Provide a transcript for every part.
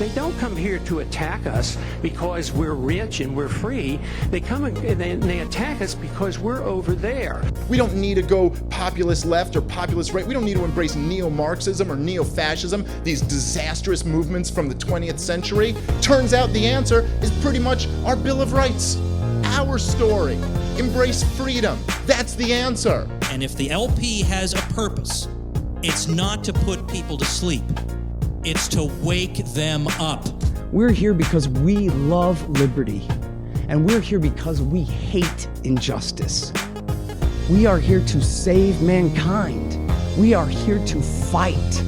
They don't come here to attack us because we're rich and we're free. They come and they attack us because we're over there. We don't need to go populist left or populist right. We don't need to embrace neo-Marxism or neo-fascism, these disastrous movements from the 20th century. Turns out the answer is pretty much our Bill of Rights, our story. Embrace freedom. That's the answer. And if the LP has a purpose, it's not to put people to sleep. It's to wake them up. We're here because we love liberty, and we're here because we hate injustice. We are here to save mankind. We are here to fight.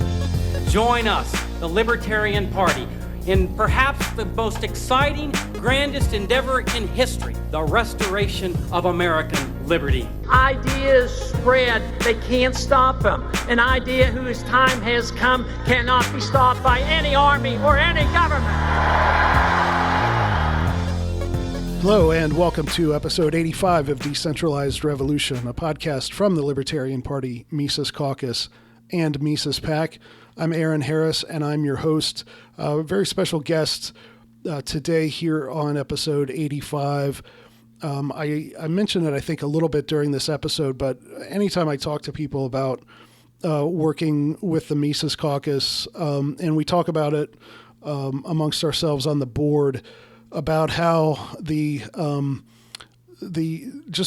Join us, the Libertarian Party, in perhaps the most exciting, grandest endeavor in history, the restoration of American liberty. Ideas spread, they can't stop them. An idea whose time has come cannot be stopped by any army or any government. Hello and welcome to episode 85 of Decentralized Revolution, a podcast from the Libertarian Party, Mises Caucus, and Mises PAC. I'm Aaron Harris, and I'm your host. A very special guest today here on episode 85. I mentioned it, I think, a little bit during this episode, but anytime I talk to people about working with the Mises Caucus, and we talk about it amongst ourselves on the board, about how the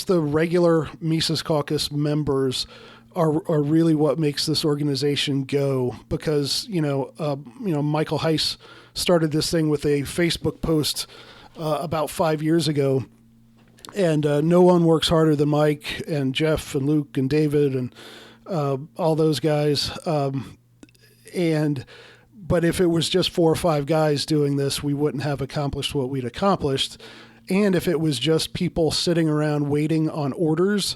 regular Mises Caucus members are really what makes this organization go, because Michael Heiss started this thing with a Facebook post about 5 years ago, and no one works harder than Mike and Jeff and Luke and David and all those guys. But if it was just 4 or 5 guys doing this, we wouldn't have accomplished what we'd accomplished. And if it was just people sitting around waiting on orders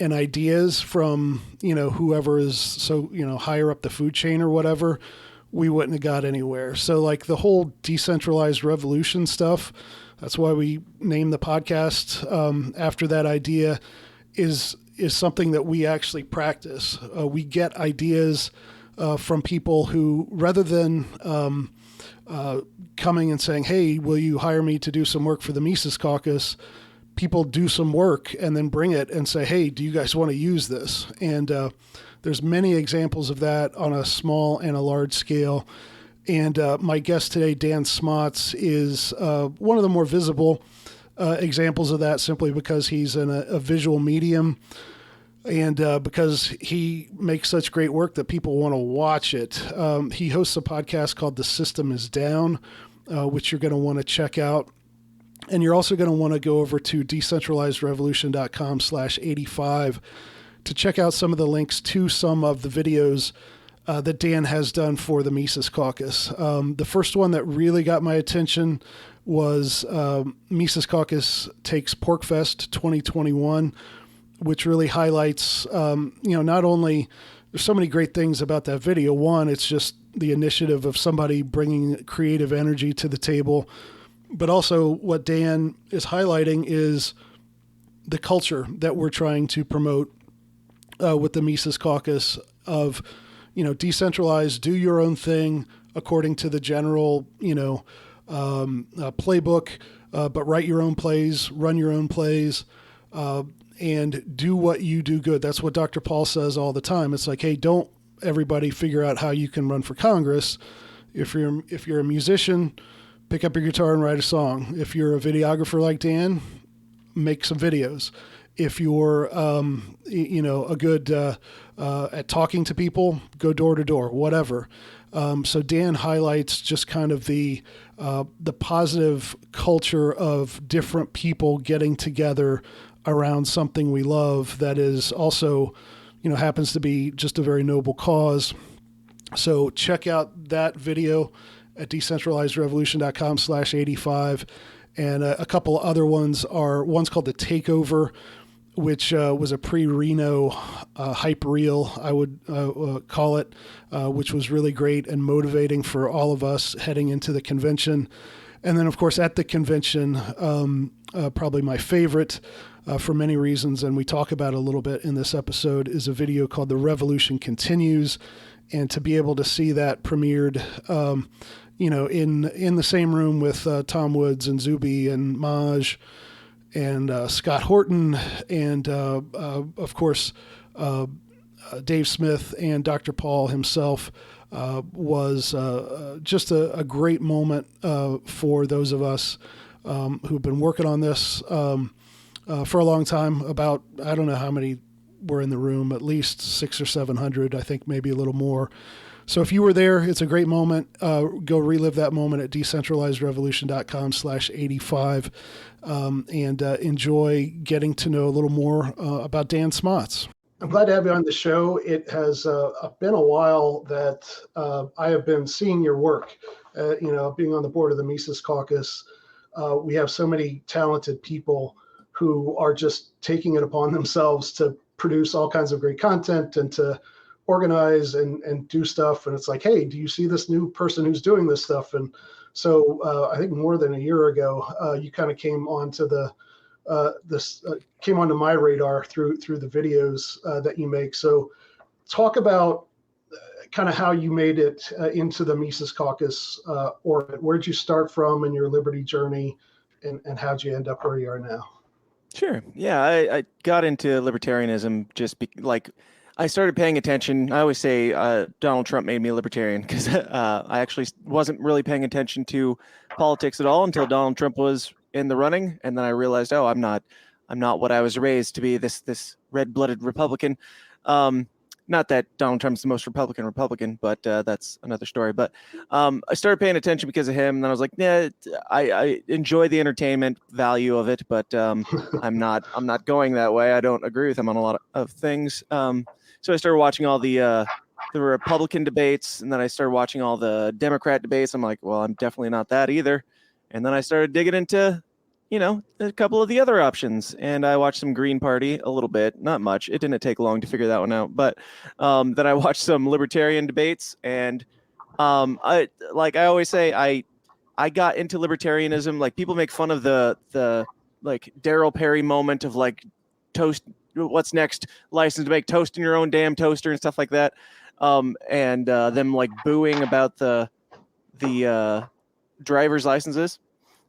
and ideas from, whoever is so, higher up the food chain or whatever, we wouldn't have got anywhere. So like the whole decentralized revolution stuff, that's why we named the podcast after that idea, is something that we actually practice. We get ideas from people who, rather than coming and saying, hey, will you hire me to do some work for the Mises Caucus? People do some work and then bring it and say, hey, do you guys want to use this? And there's many examples of that on a small and a large scale. And my guest today, Dan Smotz, is one of the more visible examples of that, simply because he's in a visual medium and because he makes such great work that people want to watch it. He hosts a podcast called The System is Down, which you're going to want to check out. And you're also going to want to go over to decentralizedrevolution.com/85 to check out some of the links to some of the videos that Dan has done for the Mises Caucus. The first one that really got my attention was Mises Caucus Takes Porkfest 2021, which really highlights, not only there's so many great things about that video. One, it's just the initiative of somebody bringing creative energy to the table. But also what Dan is highlighting is the culture that we're trying to promote with the Mises Caucus of, decentralized, do your own thing according to the general, playbook, but write your own plays, run your own plays, and do what you do good. That's what Dr. Paul says all the time. It's like, hey, don't everybody figure out how you can run for Congress. If you're a musician, pick up your guitar and write a song. If you're a videographer like Dan, make some videos. If you're, a good at talking to people, go door to door, whatever. So Dan highlights just kind of the positive culture of different people getting together around something we love that is also, happens to be just a very noble cause. So check out that video at decentralizedrevolution.com/85. And a couple of other ones one's called The Takeover, which was a pre-Reno hype reel, I would call it, which was really great and motivating for all of us heading into the convention. And then, of course, at the convention, probably my favorite for many reasons, and we talk about it a little bit in this episode, is a video called The Revolution Continues. And to be able to see that premiered, in the same room with Tom Woods and Zuby and Maj and Scott Horton and of course Dave Smith and Dr. Paul himself, was just a great moment for those of us who've been working on this for a long time. About, I don't know how many were in the room, at least 600 or 700, I think maybe a little more. So if you were there, it's a great moment. Go relive that moment at decentralizedrevolution.com/85 and enjoy getting to know a little more about Dan Smotz. I'm glad to have you on the show. It has been a while that I have been seeing your work, being on the board of the Mises Caucus. We have so many talented people who are just taking it upon themselves to produce all kinds of great content and to organize and do stuff. And it's like, hey, do you see this new person who's doing this stuff? And so I think more than a year ago, you kind of came onto came onto my radar through the videos that you make. So talk about kind of how you made it into the Mises Caucus orbit. Where'd you start from in your liberty journey, and how'd you end up where you are now? Sure. Yeah, I got into libertarianism I started paying attention. I always say Donald Trump made me a libertarian because I actually wasn't really paying attention to politics at all until Donald Trump was in the running, and then I realized, oh, I'm not what I was raised to be, this red-blooded Republican. Not that Donald Trump's the most Republican, but that's another story. But I started paying attention because of him, and then I was like, yeah, I enjoy the entertainment value of it, but I'm not going that way. I don't agree with him on a lot of things. So I started watching all the Republican debates, and then I started watching all the Democrat debates. I'm like, well, I'm definitely not that either. And then I started digging into, a couple of the other options, and I watched some Green Party a little bit, not much. It didn't take long to figure that one out, but then I watched some libertarian debates, and I always say, I got into libertarianism. Like, people make fun of the Daryl Perry moment of toast. What's next? License to make toast in your own damn toaster and stuff like that. And them booing about the driver's licenses.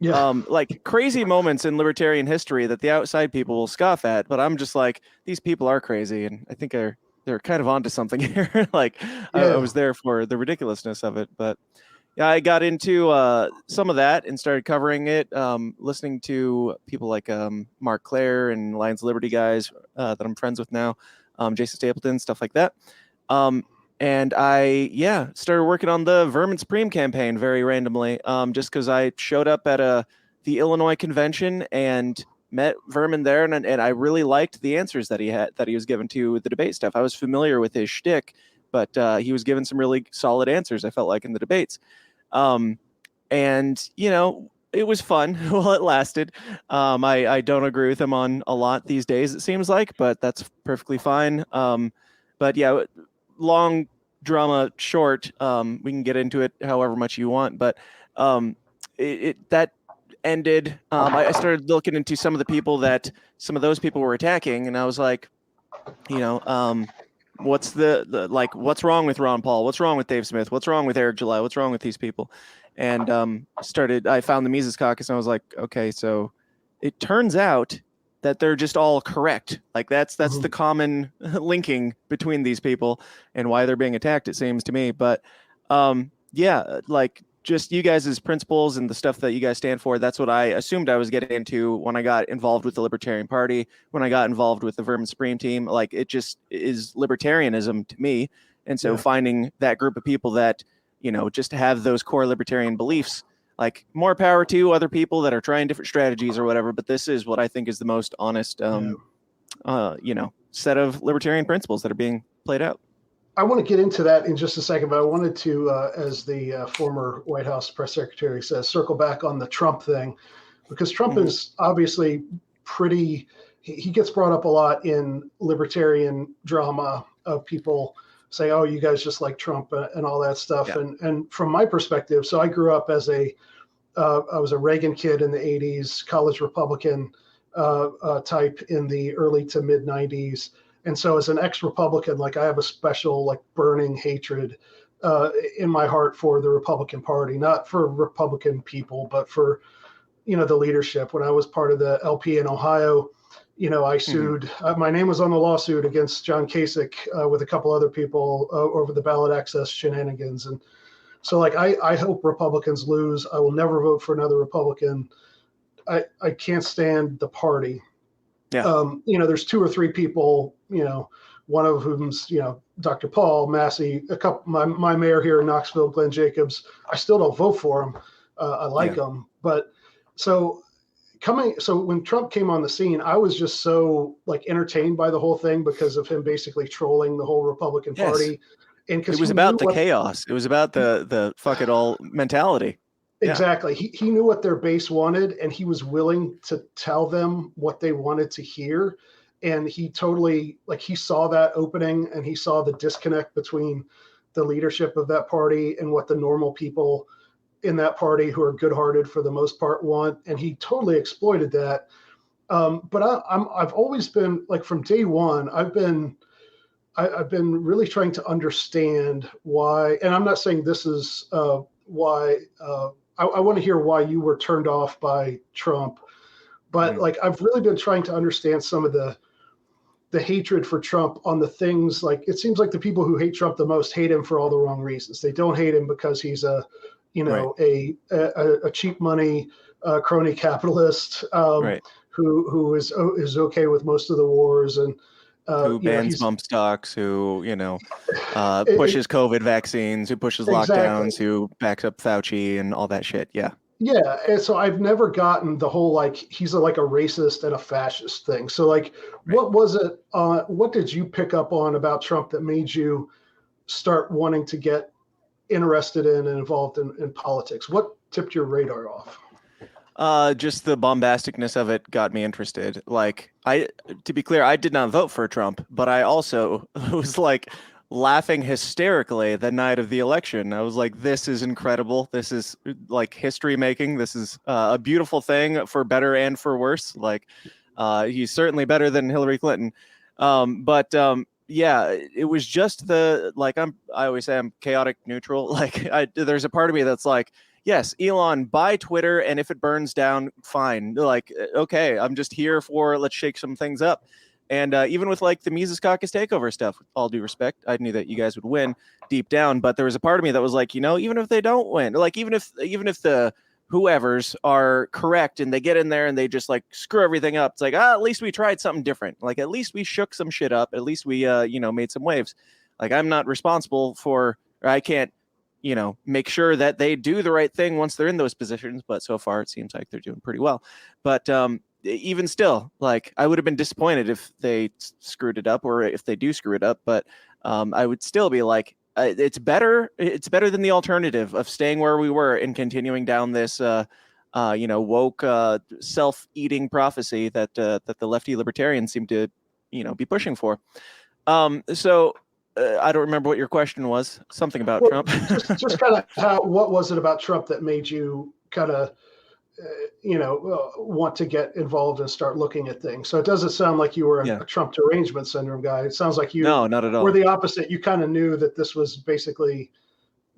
Yeah. Crazy moments in libertarian history that the outside people will scoff at, but I'm just like, these people are crazy, and I think they're kind of onto something here. I was there for the ridiculousness of it, but yeah, I got into some of that and started covering it, listening to people like Mark Clare and Lions of Liberty guys that I'm friends with now, Jason Stapleton, stuff like that. And I, started working on the Vermin Supreme campaign very randomly, just because I showed up at the Illinois convention and met Vermin there, and I really liked the answers that he was given to the debate stuff. I was familiar with his shtick, but he was given some really solid answers, I felt like, in the debates. And it was fun while it lasted. I don't agree with him on a lot these days, it seems like, but that's perfectly fine. But yeah, long drama short, we can get into it however much you want, but that ended. I started looking into some of those people were attacking, and I was like, what's what's wrong with Ron Paul? What's wrong with Dave Smith? What's wrong with Eric July? What's wrong with these people? And I found the Mises Caucus, and I was like, okay, so it turns out that they're just all correct. That's the common linking between these people and why they're being attacked, it seems to me. But just you guys' principles and the stuff that you guys stand for, that's what I assumed I was getting into when I got involved with the Libertarian Party, when I got involved with the Vermin Supreme team. It just is libertarianism to me. And so finding that group of people that, just have those core libertarian beliefs, more power to other people that are trying different strategies or whatever. But this is what I think is the most honest, set of libertarian principles that are being played out. I want to get into that in just a second, but I wanted to, as the former White House press secretary says, circle back on the Trump thing, because Trump is obviously he gets brought up a lot in libertarian drama of people say, oh, you guys just like Trump and all that stuff. Yeah. And from my perspective, so I grew up as I was a Reagan kid in the 80s, college Republican type in the early to mid 90s. And so as an ex-Republican, I have a special burning hatred in my heart for the Republican Party, not for Republican people, but for, the leadership. When I was part of the LP in Ohio, I sued, my name was on the lawsuit against John Kasich with a couple other people over the ballot access shenanigans. And so I hope Republicans lose. I will never vote for another Republican. I can't stand the party. Yeah. There's 2 or 3 people, one of whom's, Dr. Paul Massey, a couple, my mayor here in Knoxville, Glenn Jacobs. I still don't vote for him. I like him, but so when Trump came on the scene, I was just so entertained by the whole thing because of him basically trolling the whole Republican Party. And it was about the chaos. It was about the fuck it all mentality. Exactly. He knew what their base wanted, and he was willing to tell them what they wanted to hear. And he totally, he saw that opening, and he saw the disconnect between the leadership of that party and what the normal people in that party, who are good-hearted for the most part, want. And he totally exploited that. But I've always been, from day one, I've been really trying to understand why, and I'm not saying this is why, I want to hear why you were turned off by Trump, but I've really been trying to understand some of the hatred for Trump on the things, it seems like the people who hate Trump the most hate him for all the wrong reasons. They don't hate him because he's a cheap money crony capitalist who is okay with most of the wars, and who bans bump stocks, who pushes COVID vaccines, who pushes lockdowns, who backs up Fauci and all that shit. Yeah. And so I've never gotten the whole he's a racist and a fascist thing. So what was it? What did you pick up on about Trump that made you start wanting to get interested in and involved in politics? What tipped your radar off? Just the bombasticness of it got me interested. To be clear, I did not vote for Trump, but I also was laughing hysterically the night of the election. I was like, this is incredible. This is history making. This is a beautiful thing, for better and for worse. He's certainly better than Hillary Clinton. Yeah, it was just I always say I'm chaotic neutral. There's a part of me that's yes, Elon, buy Twitter, and if it burns down, fine. Okay, I'm just here for, let's shake some things up. And even with the Mises Caucus takeover stuff, with all due respect, I knew that you guys would win deep down, but there was a part of me that was even if they don't win, even if the whoever's are correct and they get in there and they just screw everything up, it's at least we tried something different. At least we shook some shit up. At least we made some waves. I'm not responsible for, or I can't make sure that they do the right thing once they're in those positions. But so far, it seems like they're doing pretty well. But even still, I would have been disappointed if they screwed it up, or if they do screw it up. But I would still be it's better. It's better than the alternative of staying where we were and continuing down this, woke, self-eating prophecy that the lefty libertarians seem to, be pushing for. I don't remember what your question was. Something about Trump. just kind of what was it about Trump that made you kind of, want to get involved and start looking at things? So it doesn't sound like you were a Trump derangement syndrome guy. It sounds like you no, not at all. Were the opposite. You kind of knew that this was basically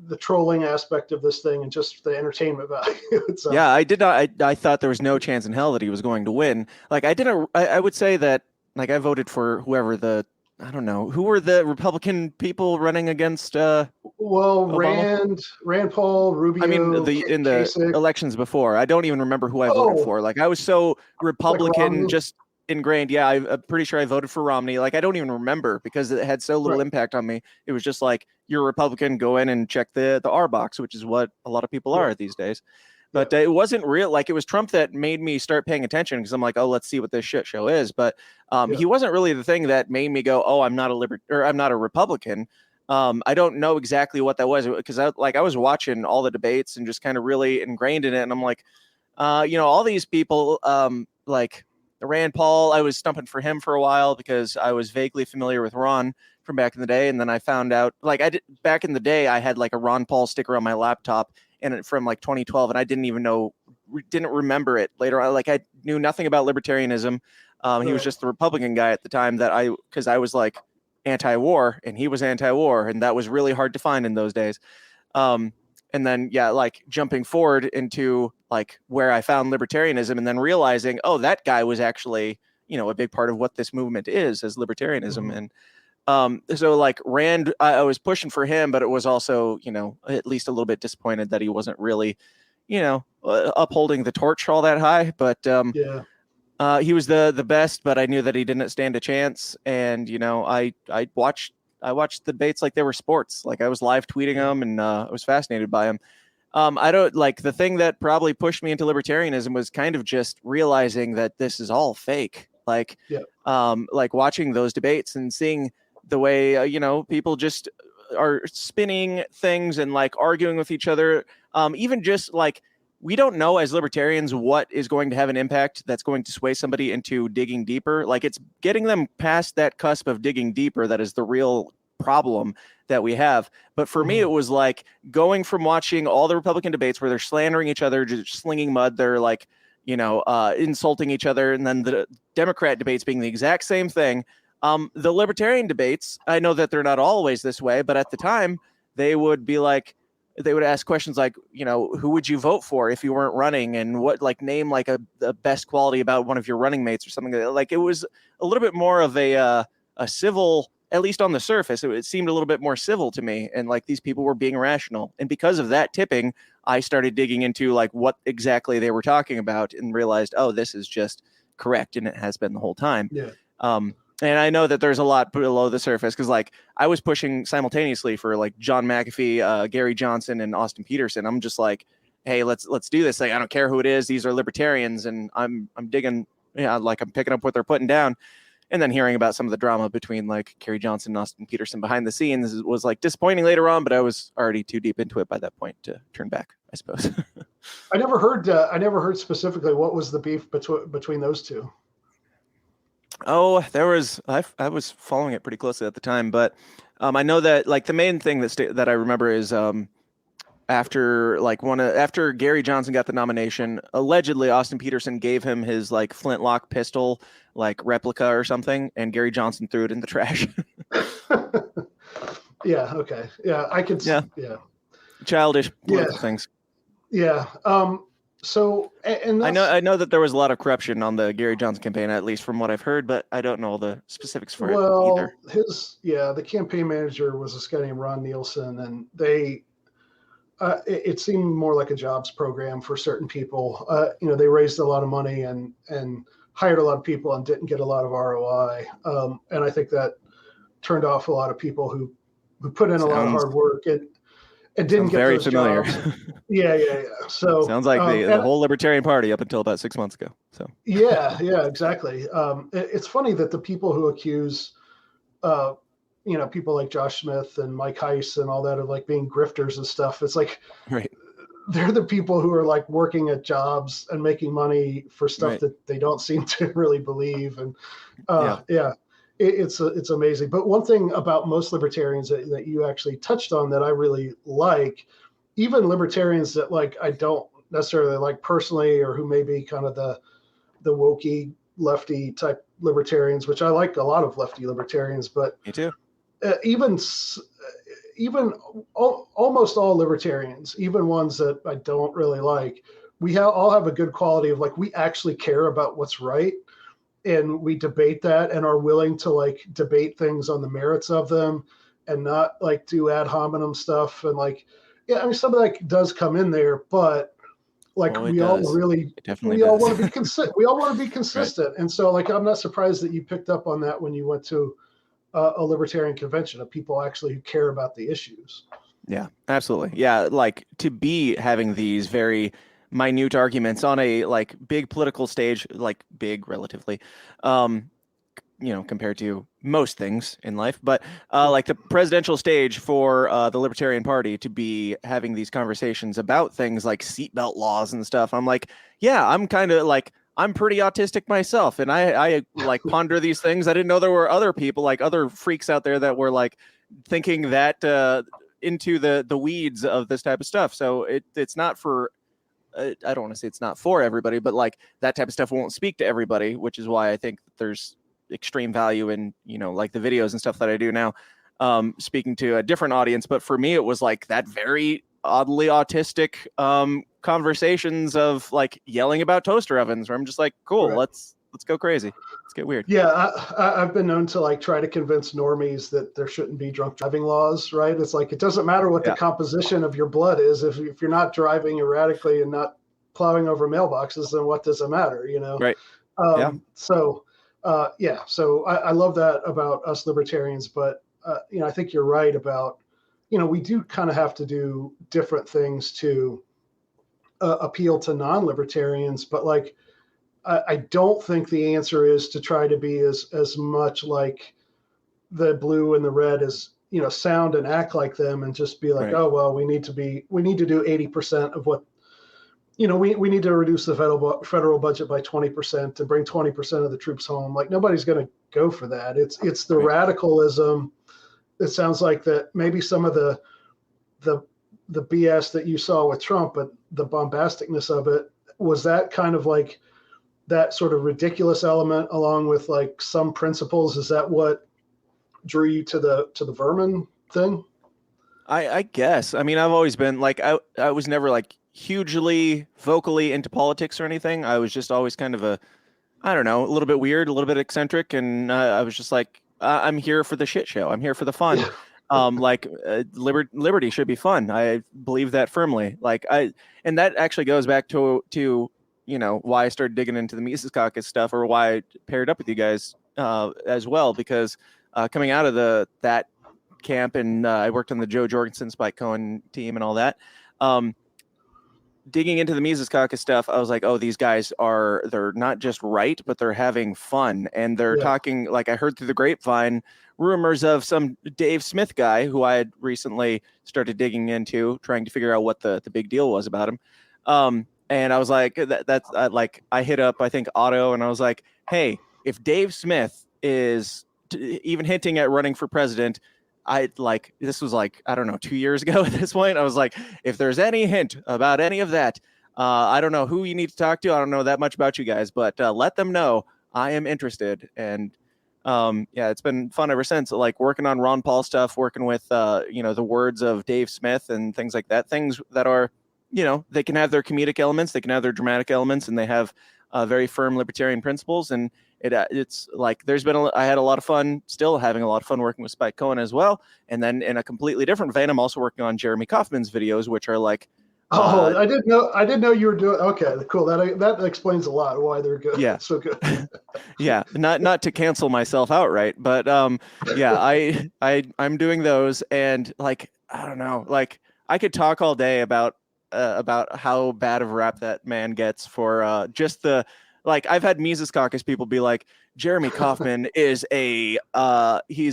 the trolling aspect of this thing and just the entertainment value. So. Yeah, I did not. I thought there was no chance in hell that he was going to win. I would say that I voted for whoever I don't know, who were the Republican people running against Obama? Rand Paul, Rubio. I mean, in the Kasich. Elections before, I don't even remember who I voted for. I was so Republican, just ingrained. Yeah, I'm pretty sure I voted for Romney. I don't even remember because it had so little impact on me. It was just you're a Republican, go in and check the R box, which is what a lot of people are these days. But it wasn't real. It was Trump that made me start paying attention, because I'm oh, let's see what this shit show is. But he wasn't really the thing that made me go, oh, I'm not a Republican. I don't know exactly what that was, because I was watching all the debates and just kind of really ingrained in it. And I'm all these people, Rand Paul, I was stumping for him for a while because I was vaguely familiar with Ron from back in the day. And then I found out, back in the day, I had a Ron Paul sticker on my laptop, and from 2012, and I didn't remember it later on. I knew nothing about libertarianism. He was just the Republican guy at the time because I was anti-war, and he was anti-war, and that was really hard to find in those days. And then, yeah, like jumping forward into like where I found libertarianism, and then realizing, oh, that guy was actually, a big part of what this movement is as libertarianism. And so like Rand, I was pushing for him, but it was also, at least a little bit disappointed that he wasn't really, upholding the torch all that high. But he was the best, but I knew that he didn't stand a chance. And, I watched the debates like they were sports. Like I was live tweeting them, and I was fascinated by them. I don't like the thing that probably pushed me into libertarianism was kind of just realizing that this is all fake. Like, like watching those debates and seeing the way, people just are spinning things and like arguing with each other. Even just like, we don't know as libertarians what is going to have an impact that's going to sway somebody into digging deeper. Like it's getting them past that cusp of digging deeper that is the real problem that we have. But for me, it was like going from watching all the Republican debates where they're slandering each other, just slinging mud, they're like, insulting each other, and then the Democrat debates being the exact same thing. The libertarian debates, I know that they're not always this way, but at the time they would be like, they would ask questions like, who would you vote for if you weren't running? And what, like, name like the best quality about one of your running mates or something like that. Like it was a little bit more of a civil, at least on the surface, it seemed a little bit more civil to me. And like these people were being rational. And because of that tipping, I started digging into like what exactly they were talking about and realized, oh, this is just correct. And it has been the whole time. Yeah. And I know that there's a lot below the surface because like I was pushing simultaneously for like John McAfee, Gary Johnson, and Austin Peterson. I'm just like, hey, let's do this thing. I don't care who it is. These are libertarians, and I'm digging, like I'm picking up what they're putting down. And then hearing about some of the drama between like Gary Johnson and Austin Peterson behind the scenes was like disappointing later on, but I was already too deep into it by that point to turn back, I suppose. I never heard specifically what was the beef between those two. Oh, I was following it pretty closely at the time, but I know that like the main thing that I remember is after Gary Johnson got the nomination, allegedly Austin Peterson gave him his like flintlock pistol like replica or something, and Gary Johnson threw it in the trash. Yeah. Okay. Yeah. I could. Yeah. Childish political things. Yeah. So, and I know that there was a lot of corruption on the Gary Johnson campaign, at least from what I've heard, but I don't know all the specifics for it either. The campaign manager was this guy named Ron Nielsen, and it seemed more like a jobs program for certain people. They raised a lot of money and hired a lot of people and didn't get a lot of ROI. And I think that turned off a lot of people who put in a lot of hard work and didn't get very those familiar. jobs. Yeah. So sounds like the whole Libertarian Party up until about 6 months ago. So yeah, exactly. It's funny that the people who accuse, people like Josh Smith and Mike Heiss and all that of like being grifters and stuff. It's like, right. They're the people who are like working at jobs and making money for stuff that they don't seem to really believe. And it's amazing. But one thing about most libertarians that you actually touched on that I really like, even libertarians that like I don't necessarily like personally, or who may be kind of the wokey lefty type libertarians, which I like a lot of lefty libertarians, but me too. Even almost all libertarians, even ones that I don't really like, we all have a good quality of like, we actually care about what's right. And we debate that and are willing to like debate things on the merits of them and not like do ad hominem stuff. And like, some of that does come in there, but like we all want to be consistent. We all want to be consistent. Right. And so like, I'm not surprised that you picked up on that when you went to a libertarian convention of people actually who care about the issues. Yeah, absolutely. Yeah. Like to be having these very minute arguments on a like big political stage, like big relatively, compared to most things in life, but like the presidential stage for the Libertarian Party to be having these conversations about things like seatbelt laws and stuff. I'm like, yeah, I'm kind of like, I'm pretty autistic myself, and I like ponder these things. I didn't know there were other people, like other freaks out there that were like thinking that into the weeds of this type of stuff. So it's not for, I don't want to say it's not for everybody, but like that type of stuff won't speak to everybody, which is why I think there's extreme value in, like the videos and stuff that I do now, speaking to a different audience. But for me, it was like that very oddly autistic conversations of like yelling about toaster ovens, where I'm just like, cool, Right. let's go crazy. Let's get weird. Yeah, I've been known to like try to convince normies that there shouldn't be drunk driving laws, right? It's like, it doesn't matter what the composition of your blood is. If you're not driving erratically and not plowing over mailboxes, then what does it matter, Right. So I love that about us libertarians, but I think you're right about, we do kind of have to do different things to appeal to non-libertarians, but like, I don't think the answer is to try to be as much like the blue and the red as, sound and act like them and just be like, oh, well, we need to do 80% of what, we need to reduce the federal budget by 20% and bring 20% of the troops home. Like, nobody's going to go for that. It's the radicalism. It sounds like that maybe some of the BS that you saw with Trump, but the bombasticness of it, was that kind of like that sort of ridiculous element along with like some principles? Is that what drew you to the vermin thing? I guess. I mean, I've always been like, I was never like hugely vocally into politics or anything. I was just always kind of a little bit weird, a little bit eccentric. And I was just like, I'm here for the shit show. I'm here for the fun. Liberty should be fun. I believe that firmly. And that actually goes back to why I started digging into the Mises Caucus stuff, or why I paired up with you guys as well, because coming out of that camp, and I worked on the Joe Jorgensen, Spike Cohen team and all that, digging into the Mises Caucus stuff, I was like, oh, these guys they're not just right, but they're having fun. And they're talking, like I heard through the grapevine, rumors of some Dave Smith guy who I had recently started digging into, trying to figure out what the big deal was about him. And I was like, I hit up, I think, Otto, and I was like, hey, if Dave Smith is even hinting at running for president, this was like, I don't know, 2 years ago at this point. I was like, if there's any hint about any of that, I don't know who you need to talk to. I don't know that much about you guys, but let them know I am interested. And it's been fun ever since, like working on Ron Paul stuff, working with, the words of Dave Smith and things like that, things that are, they can have their comedic elements, they can have their dramatic elements, and they have very firm libertarian principles. And it's like I had a lot of fun, still having a lot of fun working with Spike Cohen as well. And then in a completely different vein, I'm also working on Jeremy Kaufman's videos, which are like, I didn't know you were doing. Okay, cool. That explains a lot why they're good. Yeah, so good. Yeah, not to cancel myself outright, but I'm doing those, and like, I don't know, like I could talk all day about how bad of a rap that man gets for just the, like, I've had Mises Caucus people be like, Jeremy Kaufman is he's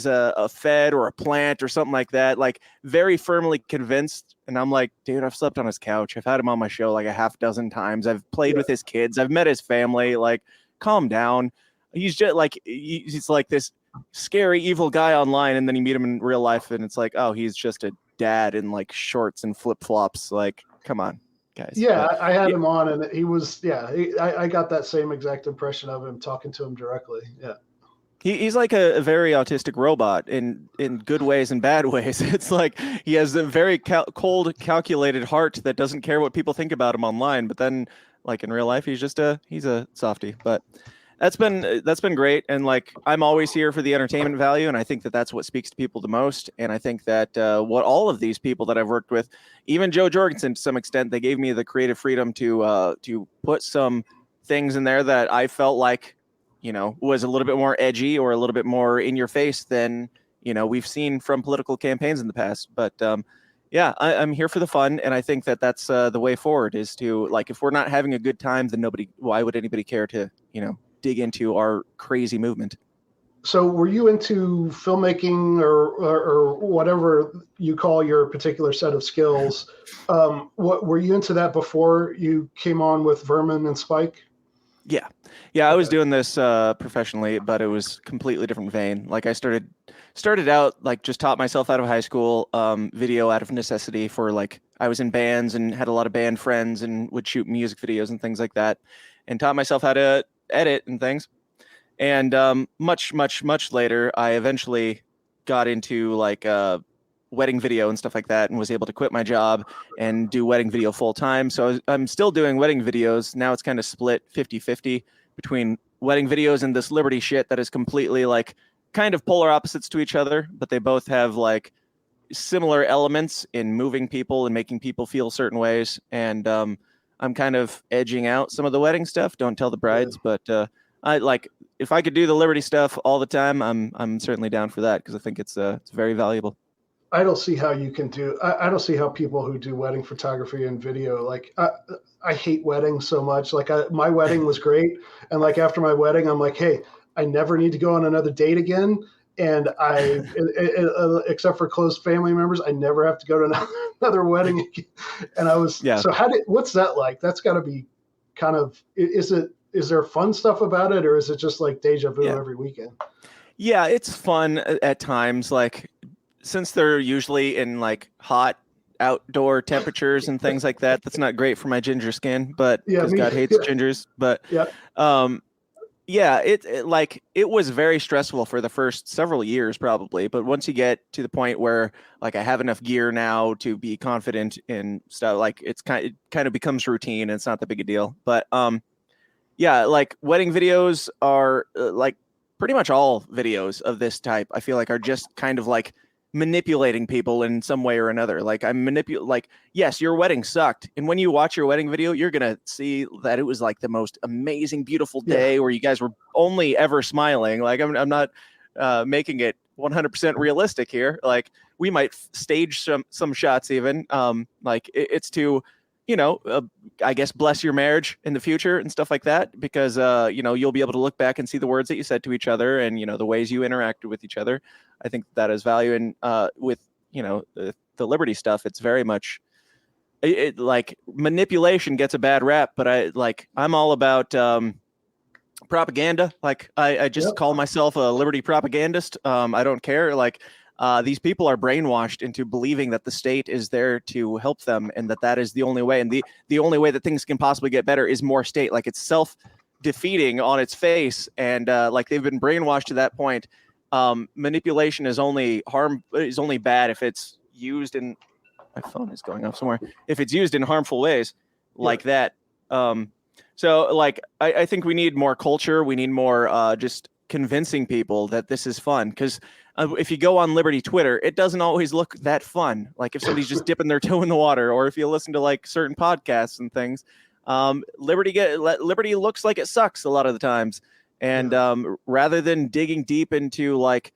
a Fed or a plant or something like that, like very firmly convinced. And I'm like, dude, I've slept on his couch. I've had him on my show like a half dozen times. I've played with his kids. I've met his family. Like, calm down. He's just like, he's like this scary, evil guy online. And then you meet him in real life and it's like, oh, he's just a dad in like shorts and flip flops. Like, come on, guys. Yeah, I had him on and he was, I got that same exact impression of him talking to him directly. Yeah. He's like a very autistic robot in good ways and bad ways. It's like he has a very cold, calculated heart that doesn't care what people think about him online. But then, like in real life, he's a softie. But that's been great. And like, I'm always here for the entertainment value, and I think that that's what speaks to people the most. And I think that what all of these people that I've worked with, even Joe Jorgensen to some extent, they gave me the creative freedom to put some things in there that I felt like, was a little bit more edgy or a little bit more in your face than, we've seen from political campaigns in the past. But I'm here for the fun. And I think that that's the way forward, is to, like, if we're not having a good time, then why would anybody care to, dig into our crazy movement? So were you into filmmaking or whatever you call your particular set of skills? What were you into that before you came on with Vermin and Spike? Yeah. I was doing this professionally, but it was completely different vein. Like, I started out, like, just taught myself out of high school, video out of necessity for, like, I was in bands and had a lot of band friends and would shoot music videos and things like that, and taught myself how to edit and things. And much later, I eventually got into like wedding video and stuff like that, and was able to quit my job and do wedding video full time. So I'm still doing wedding videos. Now it's kind of split 50-50 between wedding videos and this liberty shit that is completely like kind of polar opposites to each other, but they both have like similar elements in moving people and making people feel certain ways. And I'm kind of edging out some of the wedding stuff. Don't tell the brides, but I like, if I could do the liberty stuff all the time, I'm certainly down for that, because I think it's very valuable. I don't see how you can do. I don't see how people who do wedding photography and video, like I hate weddings so much. Like my wedding was great, and like after my wedding, I'm like, hey, I never need to go on another date again. And except for close family members, I never have to go to another wedding again. And I was, so what's that like? That's got to be kind of, is there fun stuff about it, or is it just like deja vu every weekend? Yeah, it's fun at times. Like, since they're usually in like hot outdoor temperatures and things like that, that's not great for my ginger skin, but because God hates gingers. But it was very stressful for the first several years probably. But once you get to the point where like I have enough gear now to be confident in stuff, like it kind of becomes routine, and it's not that big a deal. But like wedding videos are like pretty much all videos of this type, I feel like, are just kind of like manipulating people in some way or another. Like yes, your wedding sucked, and when you watch your wedding video, you're gonna see that it was like the most amazing, beautiful day where you guys were only ever smiling. Like I'm not making it 100% realistic here. Like we might stage some shots even. Like it's to, I guess, bless your marriage in the future and stuff like that, because you'll be able to look back and see the words that you said to each other, and the ways you interacted with each other. I think that is value. And with the liberty stuff, it's very much like manipulation gets a bad rap, but I'm all about propaganda. Like I just call myself a liberty propagandist. I don't care. Like these people are brainwashed into believing that the state is there to help them, and that is the only way. And the only way that things can possibly get better is more state. Like it's self-defeating on its face. And like they've been brainwashed to that point. Manipulation is only bad if it's used in, my phone is going off somewhere, if it's used in harmful ways like that. So like, I think we need more culture. We need more just convincing people that this is fun. Because if you go on Liberty Twitter, it doesn't always look that fun. Like if somebody's just dipping their toe in the water, or if you listen to like certain podcasts and things, Liberty looks like it sucks a lot of the times. And rather than digging deep into like,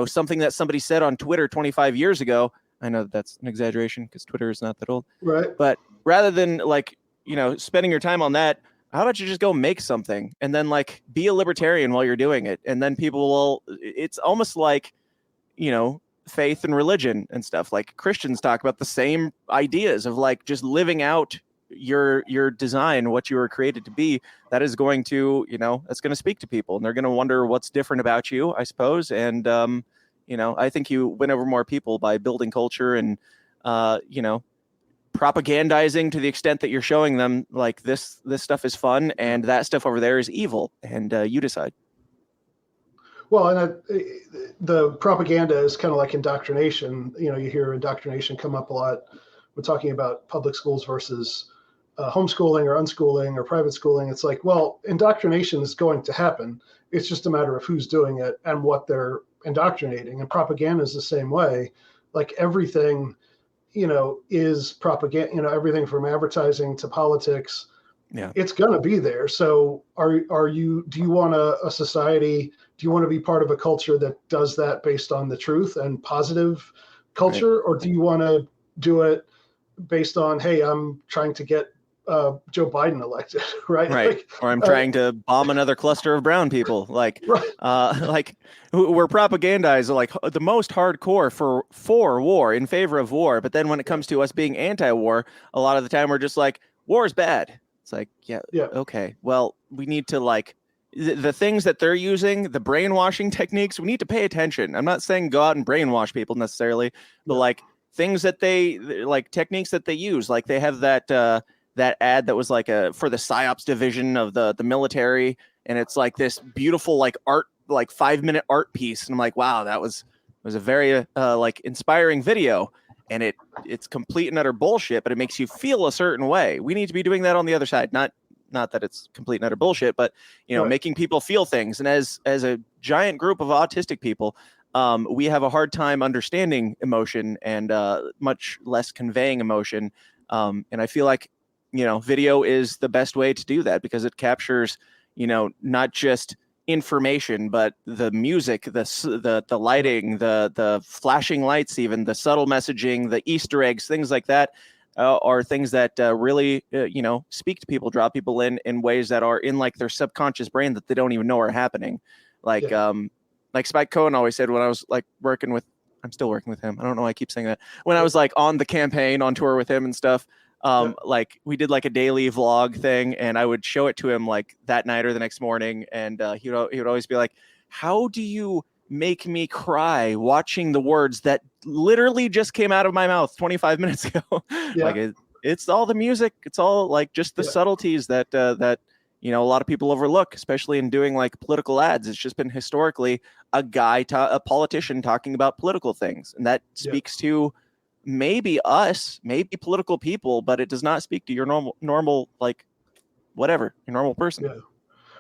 something that somebody said on Twitter 25 years ago, I know that's an exaggeration because Twitter is not that old. Right. But rather than like, spending your time on that, how about you just go make something and then like be a libertarian while you're doing it? And then people will, it's almost like, faith and religion and stuff. Like Christians talk about the same ideas of like just living out your design, what you were created to be. That is going to, that's going to speak to people, and they're going to wonder what's different about you, I suppose. And, I think you win over more people by building culture and, propagandizing to the extent that you're showing them like this stuff is fun and that stuff over there is evil, and you decide. Well, and the propaganda is kind of like indoctrination. You hear indoctrination come up a lot. We're talking about public schools versus homeschooling or unschooling or private schooling. It's like, well, indoctrination is going to happen. It's just a matter of who's doing it and what they're indoctrinating. And propaganda is the same way. Like everything, is propaganda. Everything from advertising to politics. Yeah, it's going to be there. So do you want a society? Do you want to be part of a culture that does that based on the truth and positive culture, right? Or do you want to do it based on, hey, I'm trying to get Joe Biden elected, right? Right. Like, or I'm trying to bomb another cluster of brown people. Like, like we're propagandized like the most hardcore for war, in favor of war. But then when it comes to us being anti-war, a lot of the time we're just like, war is bad. It's like, yeah. Okay. Well, we need to like the things that they're using, the brainwashing techniques, we need to pay attention. I'm not saying go out and brainwash people necessarily, but like things that they like, techniques that they use. Like they have that ad that was like for the PSYOPs division of the military, and it's like this beautiful like art, like 5-minute art piece, and I'm like, wow, that was a very like inspiring video, and it's complete and utter bullshit, but it makes you feel a certain way. We need to be doing that on the other side, not that it's complete and utter bullshit, but making people feel things. And as a giant group of autistic people, we have a hard time understanding emotion and much less conveying emotion. And I feel like video is the best way to do that, because it captures not just information, but the music, the lighting, the flashing lights, even the subtle messaging, the Easter eggs, things like that. Are things that really, speak to people, draw people in ways that are in like their subconscious brain that they don't even know are happening. Like Spike Cohen always said when I was like I'm still working with him. I don't know why I keep saying that. When I was like on the campaign, on tour with him and stuff, like we did like a daily vlog thing, and I would show it to him like that night or the next morning. And he would always be like, how do you make me cry watching the words that literally just came out of my mouth 25 minutes ago? Like it's all the music, it's all like just the subtleties that a lot of people overlook, especially in doing like political ads. It's just been historically a politician talking about political things, and that speaks to maybe us, maybe political people, but it does not speak to your normal like whatever, your normal person.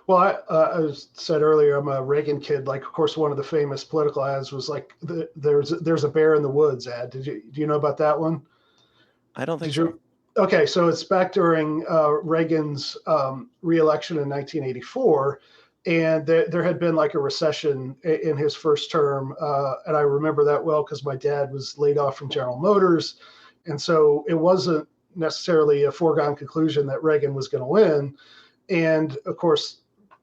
Well, I said earlier, I'm a Reagan kid. Like, of course, one of the famous political ads was like, "There's a bear in the woods" ad. Do you know about that one? I don't think so. Okay, so it's back during Reagan's re-election in 1984, and there had been like a recession in his first term, and I remember that well because my dad was laid off from General Motors, and so it wasn't necessarily a foregone conclusion that Reagan was going to win, and of course,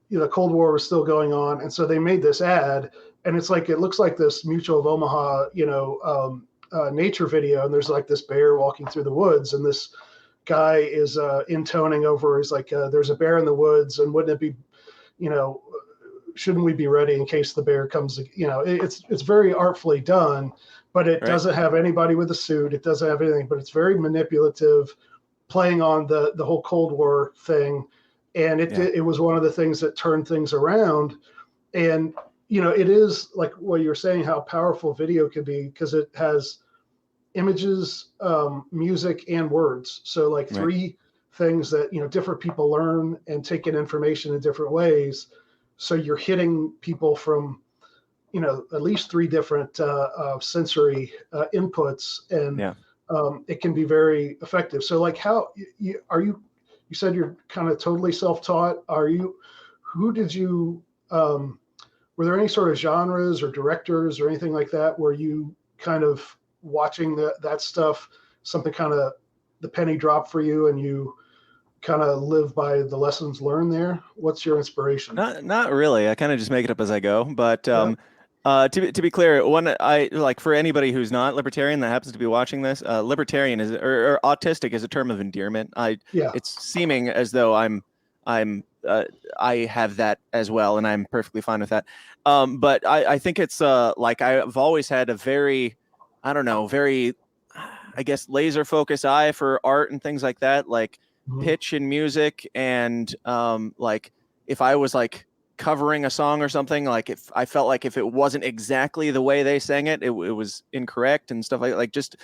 the Cold War was still going on, and so they made this ad, and it's like it looks like this Mutual of Omaha, nature video, and there's like this bear walking through the woods, and this guy is intoning over, he's like, there's a bear in the woods, and wouldn't it be, shouldn't we be ready in case the bear comes? It's very artfully done, but it doesn't have anybody with a suit, it doesn't have anything, but it's very manipulative, playing on the whole Cold War thing. And it was one of the things that turned things around. And, it is like what you're saying, how powerful video can be, because it has images, music, and words. So like three things that, different people learn and take in information in different ways. So you're hitting people from, at least three different sensory inputs, and it can be very effective. So like you said you're kind of totally self-taught. Who did you, were there any sort of genres or directors or anything like that where you kind of watching that stuff, something kind of the penny dropped for you and you kind of live by the lessons learned there? What's your inspiration? Not really. I kind of just make it up as I go. But to be clear, I like for anybody who's not libertarian that happens to be watching this, libertarian is or autistic is a term of endearment. It's seeming as though I have that as well, and I'm perfectly fine with that. But I think it's like I've always had a very, I guess, laser focused eye for art and things like that, like pitch and music, and like if I was like covering a song or something, like if I felt like if it wasn't exactly the way they sang it, it was incorrect and stuff like just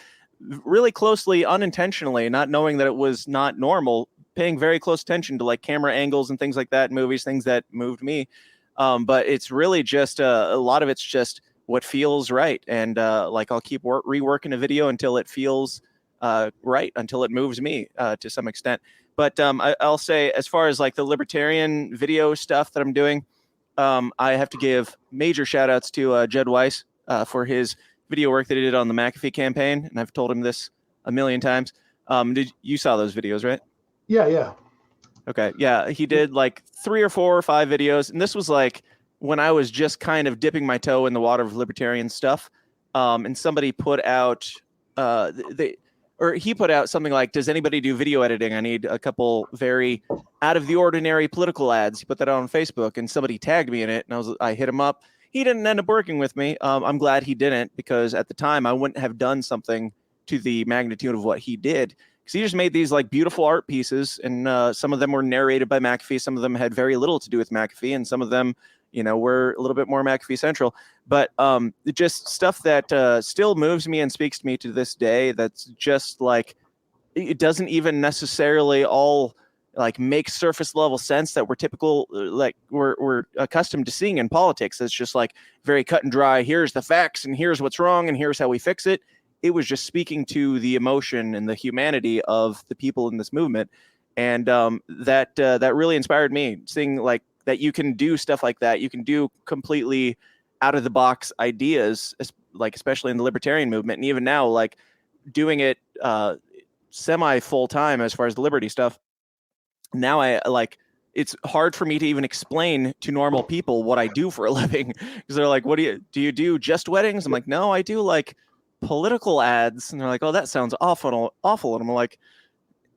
really closely, unintentionally, not knowing that it was not normal, paying very close attention to like camera angles and things like that in movies, things that moved me. But it's really just a lot of it's just what feels right. And like I'll keep reworking a video until it feels right, until it moves me to some extent. But I'll say, as far as like the libertarian video stuff that I'm doing, I have to give major shout outs to Jed Weiss for his video work that he did on the McAfee campaign. And I've told him this a million times. You saw those videos, right? Yeah. Okay. Yeah. He did like 3 or 4 or 5 videos. And this was like when I was just kind of dipping my toe in the water of libertarian stuff. And somebody put out, he put out something like, does anybody do video editing? I need a couple very out of the ordinary political ads. He put that on Facebook and somebody tagged me in it. And I hit him up. He didn't end up working with me. I'm glad he didn't, because at the time I wouldn't have done something to the magnitude of what he did. because he just made these like beautiful art pieces, and some of them were narrated by McAfee, some of them had very little to do with McAfee, and some of them, you know, were a little bit more McAfee central. But just stuff that still moves me and speaks to me to this day. That's just like, it doesn't even necessarily all like make surface level sense that we're typical, like we're accustomed to seeing in politics. It's just like very cut and dry. Here's the facts and here's what's wrong and here's how we fix it. It was just speaking to the emotion and the humanity of the people in this movement. And that really inspired me, seeing like that you can do stuff like that. You can do completely out of the box ideas, like especially in the libertarian movement. And even now, like doing it semi full time as far as the liberty stuff. Now I like, it's hard for me to even explain to normal people what I do for a living, because they're like, what do you do just weddings? I'm like, no, I do like political ads. And they're like, oh, that sounds awful. And I'm like,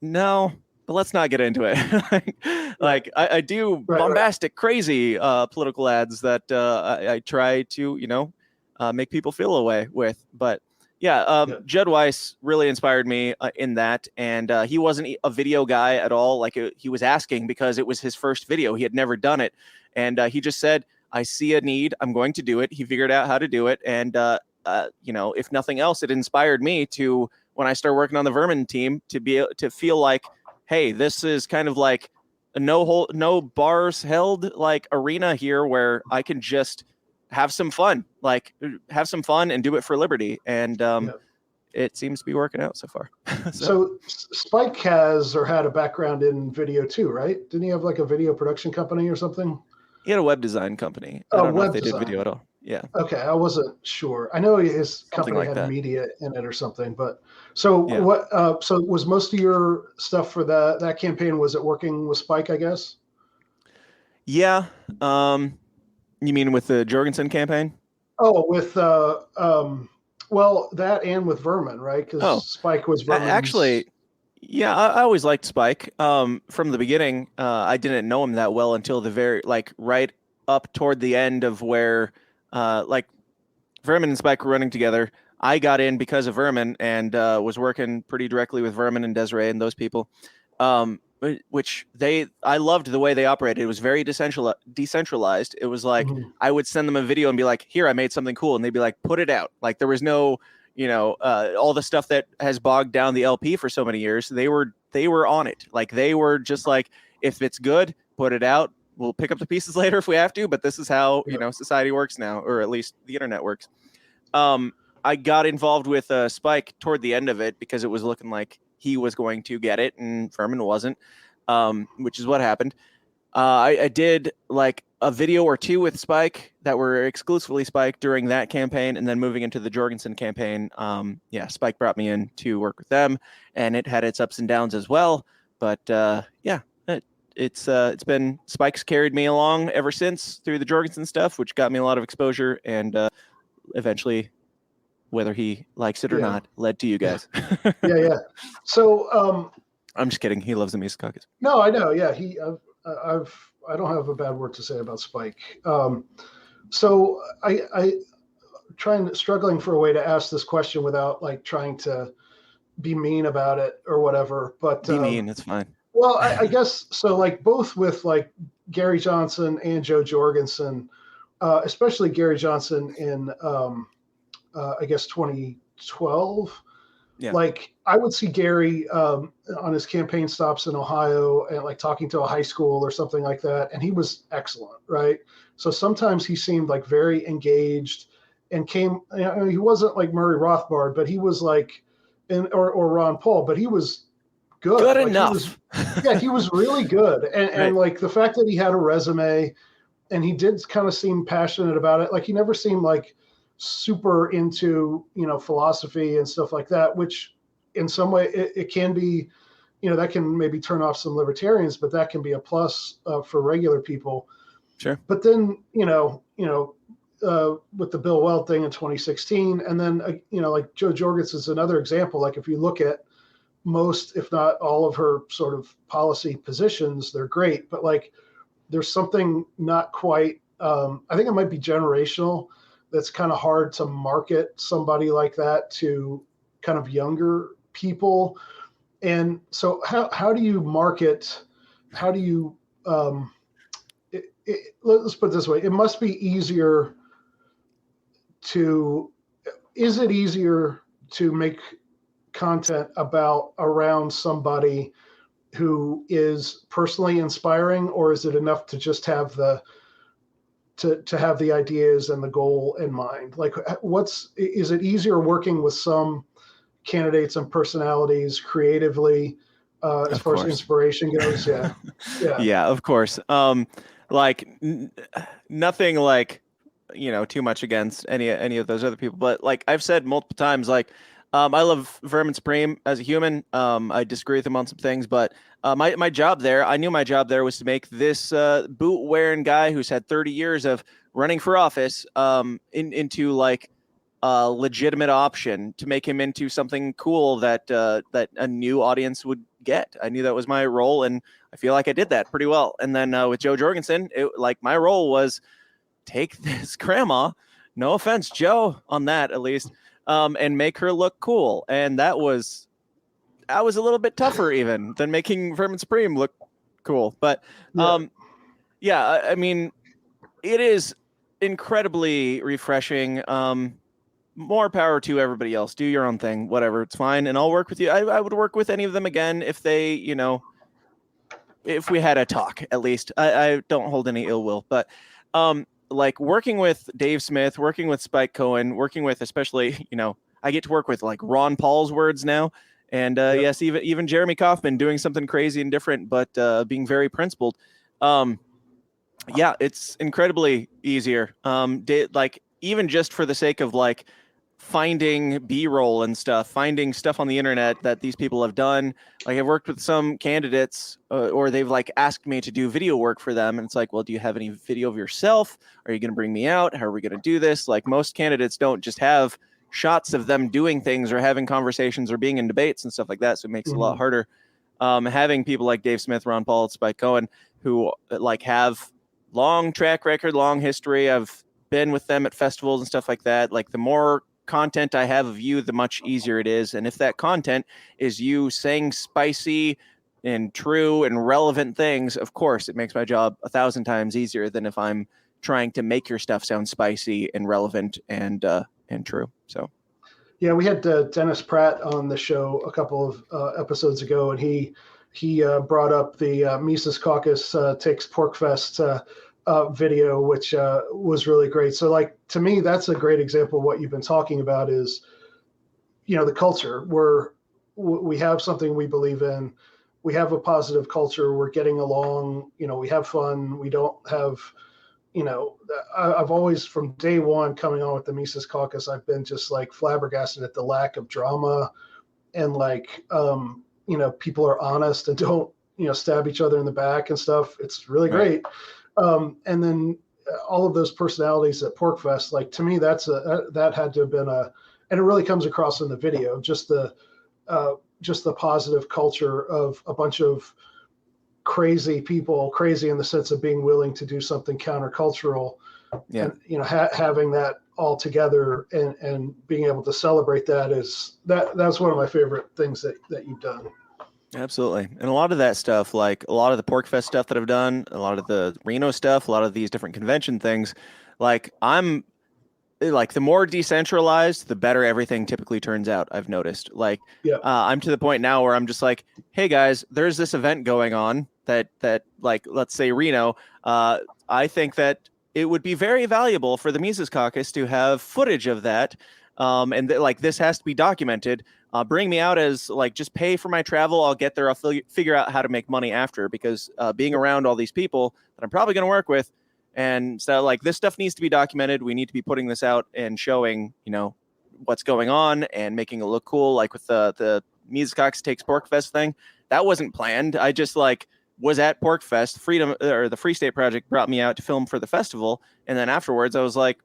no, but let's not get into it. like I do bombastic, crazy political ads that I try to, you know, make people feel away with. But yeah, Judd Weiss really inspired me in that. And he wasn't a video guy at all. Like he was asking because it was his first video. He had never done it. And he just said, I see a need. I'm going to do it. He figured out how to do it. And, you know, if nothing else, it inspired me to, when I started working on the Vermin team, to be able to feel like, hey, this is kind of like a no bars held like arena here where I can just have some fun and do it for liberty. And it seems to be working out so far. So Spike has or had a background in video too, right? Didn't he have like a video production company or something? He had a web design company. I don't know if they did video at all. Yeah. Okay, I wasn't sure. I know his company like had that. media in it or something. But so what? So was most of your stuff for that campaign, was it working with Spike, I guess? Yeah. You mean with the Jorgensen campaign? Oh, with well, that and with Vermin, right? Because Spike was Vermin's... Actually, yeah, I always liked Spike. From the beginning, I didn't know him that well until the very, like, right up toward the end of where, like, Vermin and Spike were running together. I got in because of Vermin and was working pretty directly with Vermin and Desiree and those people. Which I loved the way they operated. It was very decentralized. It was like, I would send them a video and be like, here, I made something cool. And they'd be like, put it out. Like there was no, you know, all the stuff that has bogged down the LP for so many years. They were on it. Like they were just like, if it's good, put it out. We'll pick up the pieces later if we have to, but this is how, you know, society works now, or at least the internet works. I got involved with Spike toward the end of it because it was looking like he was going to get it and Vermin wasn't, which is what happened. I did like a video or two with Spike that were exclusively Spike during that campaign, and then moving into the Jorgensen campaign. Spike brought me in to work with them, and it had its ups and downs as well. But it's been, Spike's carried me along ever since through the Jorgensen stuff, which got me a lot of exposure, and eventually, whether he likes it or not, led to you guys. Yeah. So I'm just kidding. He loves the Mises Caucus. No, I know. Yeah, I don't have a bad word to say about Spike. So I struggling for a way to ask this question without like trying to be mean about it or whatever. But be mean, it's fine. Well, I guess so. Like both with like Gary Johnson and Joe Jorgensen, especially Gary Johnson in I guess 2012. Yeah. Like I would see Gary on his campaign stops in Ohio and like talking to a high school or something like that, and he was excellent, right? So sometimes he seemed like very engaged and came. You know, he wasn't like Murray Rothbard, but he was like, or Ron Paul, but he was good. Good like enough. He was really good, and like the fact that he had a resume, and he did kind of seem passionate about it. Like he never seemed like super into, you know, philosophy and stuff like that, which in some way it can be, you know, that can maybe turn off some libertarians, but that can be a plus for regular people. Sure. But then, with the Bill Weld thing in 2016, and then, like Joe Jorgensen is another example. Like if you look at most, if not all of her sort of policy positions, they're great, but like there's something not quite, I think it might be generational. That's kind of hard to market somebody like that to kind of younger people. And so how do you market? How do you let's put it this way: it must be easier to. Is it easier to make content around somebody who is personally inspiring, or is it enough to just have the ideas and the goal in mind? Like, is it easier working with some candidates and personalities creatively as far as inspiration goes? Yeah. Yeah, of course. Nothing like, too much against any of those other people, but like I've said multiple times, like I love Vermin Supreme as a human. I disagree with him on some things, but my job there, I knew my job there was to make this boot wearing guy who's had 30 years of running for office into like a legitimate option, to make him into something cool that a new audience would get. I knew that was my role, and I feel like I did that pretty well. And then with Joe Jorgensen, my role was take this grandma, no offense, Joe, on that at least, and make her look cool. And that was a little bit tougher even than making Vermin Supreme look cool. But I mean, it is incredibly refreshing. More power to everybody else. Do your own thing, whatever, it's fine. And I'll work with you. I would work with any of them again if they, if we had a talk, at least. I don't hold any ill will, but like working with Dave Smith, working with Spike Cohen, working with, especially, I get to work with like Ron Paul's words now. And yes, even Jeremy Kauffman doing something crazy and different, but being very principled. It's incredibly easier. Even just for the sake of like finding B-roll and stuff, finding stuff on the internet that these people have done. Like I've worked with some candidates or they've like asked me to do video work for them. And it's like, well, do you have any video of yourself? Are you going to bring me out? How are we going to do this? Like most candidates don't just have shots of them doing things or having conversations or being in debates and stuff like that. So it makes it a lot harder. Having people like Dave Smith, Ron Paul, Spike Cohen, who like have long track record, long history. I've been with them at festivals and stuff like that. Like the more content I have of you, the much easier it is. And if that content is you saying spicy and true and relevant things, of course, it makes my job 1,000 times easier than if I'm trying to make your stuff sound spicy and relevant and true. So, yeah, we had Dennis Pratt on the show a couple of episodes ago, and he brought up the Mises Caucus takes PorcFest video, which was really great. So like, to me, that's a great example of what you've been talking about is, the culture where we have something we believe in, we have a positive culture, we're getting along, we have fun, we don't have, I've always, from day one coming on with the Mises Caucus, I've been just like flabbergasted at the lack of drama and like, people are honest and don't, stab each other in the back and stuff. It's really great. And then all of those personalities at PorcFest, like to me, that had to have been and it really comes across in the video, just the positive culture of a bunch of crazy people, crazy in the sense of being willing to do something countercultural, and having that all together and being able to celebrate that's one of my favorite things that you've done. Absolutely. And a lot of that stuff, like a lot of the PorcFest stuff that I've done, a lot of the Reno stuff, a lot of these different convention things, like I'm like the more decentralized, the better everything typically turns out. I've noticed I'm to the point now where I'm just like, hey guys, there's this event going on that like, let's say Reno, I think that it would be very valuable for the Mises Caucus to have footage of that. And like, this has to be documented. Bring me out as like, just pay for my travel. I'll get there. I'll figure out how to make money after, because being around all these people that I'm probably going to work with. And so like, this stuff needs to be documented. We need to be putting this out and showing, what's going on and making it look cool. Like with the Mises Caucus takes PorcFest thing, that wasn't planned. I just like was at PorcFest. The Free State Project brought me out to film for the festival. And then afterwards I was like,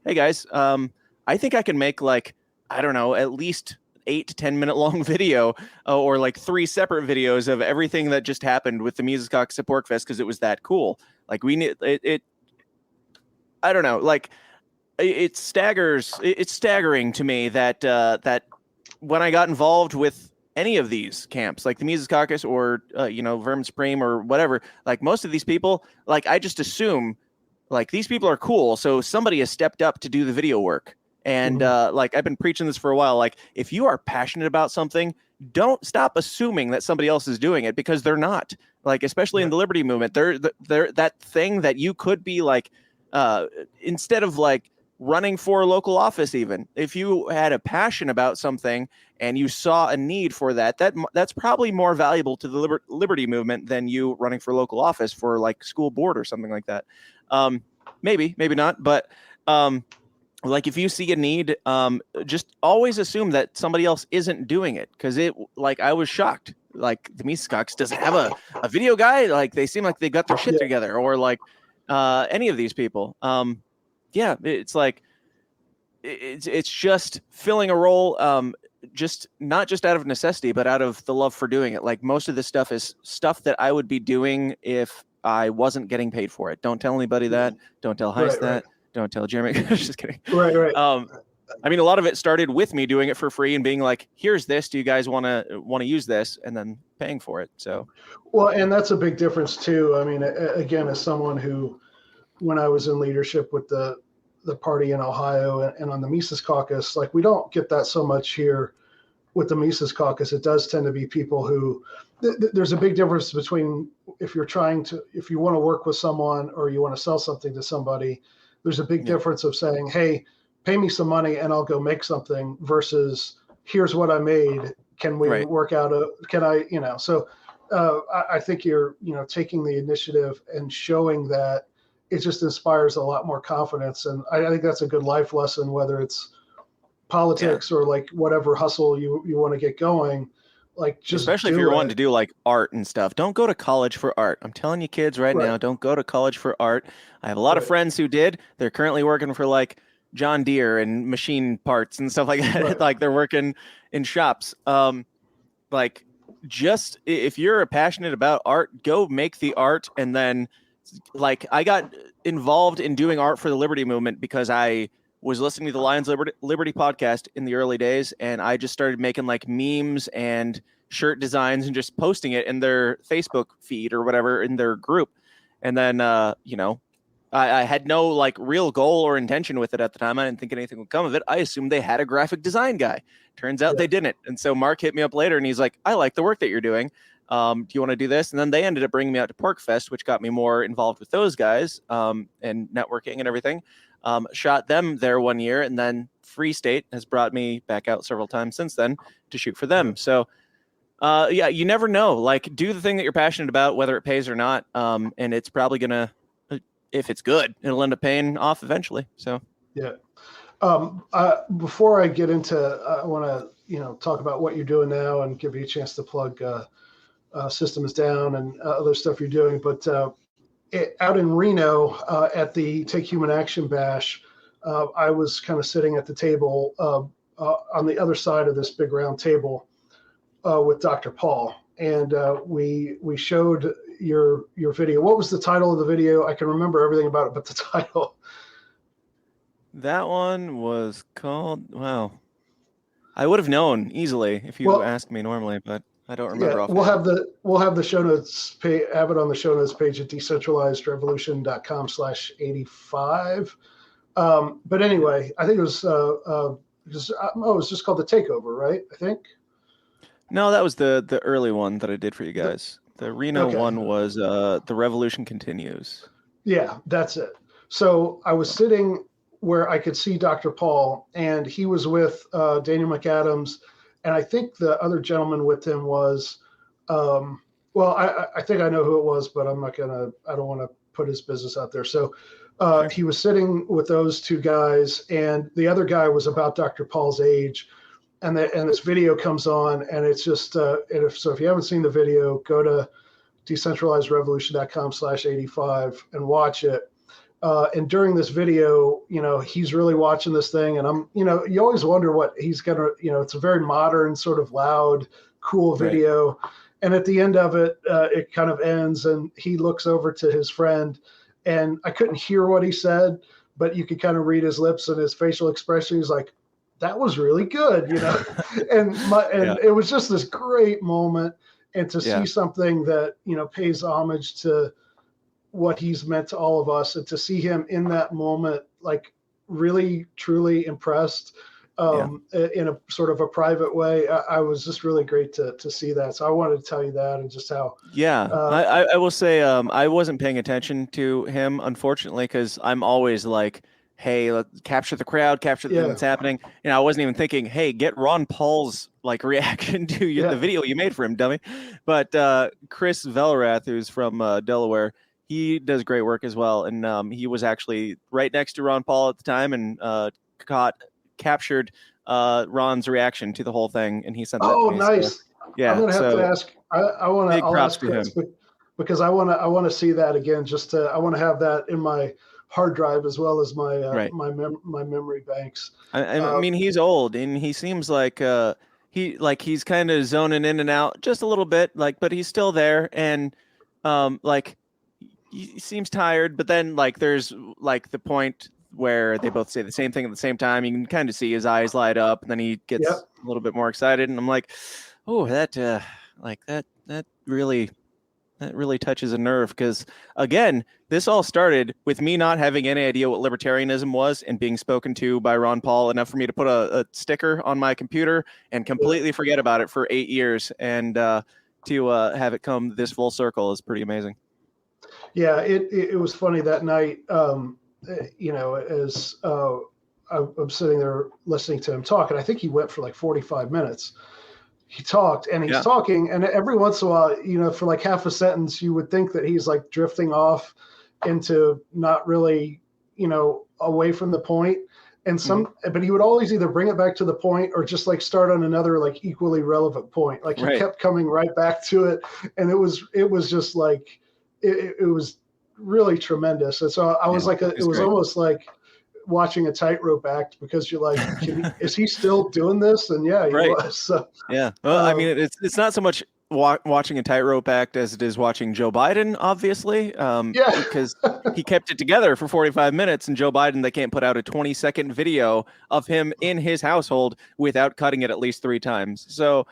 hey guys, I think I can make like, I don't know, at least 8 to 10 minute long video or like 3 separate videos of everything that just happened with the Mises Caucus at PorcFest, because it was that cool. Like we need it. I don't know. Like it's staggering to me that when I got involved with any of these camps, like the Mises Caucus or Vermin Supreme or whatever. Like most of these people, like I just assume like these people are cool, so somebody has stepped up to do the video work. And like I've been preaching this for a while. Like if you are passionate about something, don't stop assuming that somebody else is doing it, because they're not. Like especially in the liberty movement, they're that thing that you could be like instead of like running for local office, even if you had a passion about something and you saw a need for that's probably more valuable to the liberty movement than you running for local office for like school board or something like that. Maybe not, but like if you see a need, just always assume that somebody else isn't doing it, because I was shocked. Like the Mises Caucus doesn't have a video guy. Like they seem like they got their shit together, or like any of these people. It's like it's just filling a role, just not just out of necessity, but out of the love for doing it. Like most of this stuff is stuff that I would be doing if I wasn't getting paid for it. Don't tell anybody that. Don't tell Heist that. Right. Don't tell Jeremy. Just kidding. Right. I mean, a lot of it started with me doing it for free and being like, "Here's this. Do you guys want to use this?" And then paying for it. So, well, and that's a big difference too. I mean, again, as someone who, when I was in leadership with the party in Ohio and on the Mises Caucus, like we don't get that so much here with the Mises Caucus. It does tend to be people who there's a big difference between if you want to work with someone or you want to sell something to somebody. There's a big difference of saying, hey, pay me some money and I'll go make something, versus here's what I made. Can we work out so I think you're, taking the initiative and showing that it just inspires a lot more confidence. And I think that's a good life lesson, whether it's politics or like whatever hustle you want to get going. Like just especially if you're wanting to do like art and stuff. Don't go to college for art. I'm telling you kids right now, don't go to college for art. I have a lot of friends who did. They're currently working for like John Deere and machine parts and stuff like that. Like they're working in shops. Like just if you're passionate about art, go make the art. And then like I got involved in doing art for the Liberty Movement because I was listening to the Lions Liberty podcast in the early days, and I just started making like memes and shirt designs and just posting it in their Facebook feed or whatever in their group. And then, I had no like real goal or intention with it at the time. I didn't think anything would come of it. I assumed they had a graphic design guy. Turns out they didn't. And so Mark hit me up later and he's like, I like the work that you're doing. Do you want to do this? And then they ended up bringing me out to Pork Fest, which got me more involved with those guys and networking and everything. Shot them there one year, and then Free State has brought me back out several times since then to shoot for them. So, you never know. Like, do the thing that you're passionate about, whether it pays or not. And it's probably gonna, if it's good, it'll end up paying off eventually. So, before I get into, I want to talk about what you're doing now and give you a chance to plug Systems Down and other stuff you're doing, but. Out in Reno at the Take Human Action Bash, I was kind of sitting at the table on the other side of this big round table with Dr. Paul, and we showed your video. What was the title of the video? I can remember everything about it, but the title. That one was called, wow. I would have known easily if you asked me normally, but I don't remember. Yeah, we'll have the show notes have it on the show notes page at decentralizedrevolution.com/85. But anyway, I think it was just called the Takeover, right? I think. No, that was the early one that I did for you guys. The Reno one was The Revolution Continues. Yeah, that's it. So I was sitting where I could see Dr. Paul, and he was with Daniel McAdams. And I think the other gentleman with him was, I think I know who it was, but I don't want to put his business out there. So he was sitting with those two guys, and the other guy was about Dr. Paul's age. And this video comes on, and it's just, if you haven't seen the video, go to decentralizedrevolution.com/85 and watch it. And during this video, he's really watching this thing, and I'm, you always wonder what he's going to, it's a very modern, sort of loud, cool video. Right. And at the end of it, it kind of ends, and he looks over to his friend, and I couldn't hear what he said, but you could kind of read his lips and his facial expression. He's like, that was really good, and it was just this great moment, and to see something that, pays homage to what he's meant to all of us, and to see him in that moment, like really, truly impressed, in a sort of a private way. I was just really great to see that. So I wanted to tell you that, and just how. I will say I wasn't paying attention to him, unfortunately, because I'm always like, hey, let's capture the crowd, capture the thing that's happening. I wasn't even thinking, hey, get Ron Paul's like reaction to the video you made for him, dummy. But Chris Velrath, who's from Delaware, he does great work as well, and he was actually right next to Ron Paul at the time, and captured Ron's reaction to the whole thing, and he sent that to me. Nice. So, I'm gonna have to ask. I'll ask Chris, because I want to see that again. I want to have that in my hard drive as well as my my memory banks. I mean, he's old, and he seems like he's kind of zoning in and out just a little bit, but he's still there, and he seems tired. But then there's the point where they both say the same thing at the same time. You can kind of see his eyes light up, and then he gets a little bit more excited, and I'm like, oh, that really touches a nerve, because again, this all started with me not having any idea what libertarianism was, and being spoken to by Ron Paul enough for me to put a sticker on my computer and completely forget about it for 8 years, and to have it come this full circle is pretty amazing. Yeah, it was funny that night. As I'm sitting there listening to him talk, and I think he went for like 45 minutes. He talked, and he's talking, and every once in a while, for like half a sentence, you would think that he's like drifting off into not really, away from the point. And but he would always either bring it back to the point, or just like start on another like equally relevant point. Like he kept coming right back to it, and it was just like it was really tremendous. And so I was it was almost like watching a tightrope act, because you're like, is he still doing this? And he was. So, well, I mean, it's not so much watching a tightrope act as it is watching Joe Biden, obviously, because he kept it together for 45 minutes, and Joe Biden, they can't put out a 20-second video of him in his household without cutting it at least 3 times. So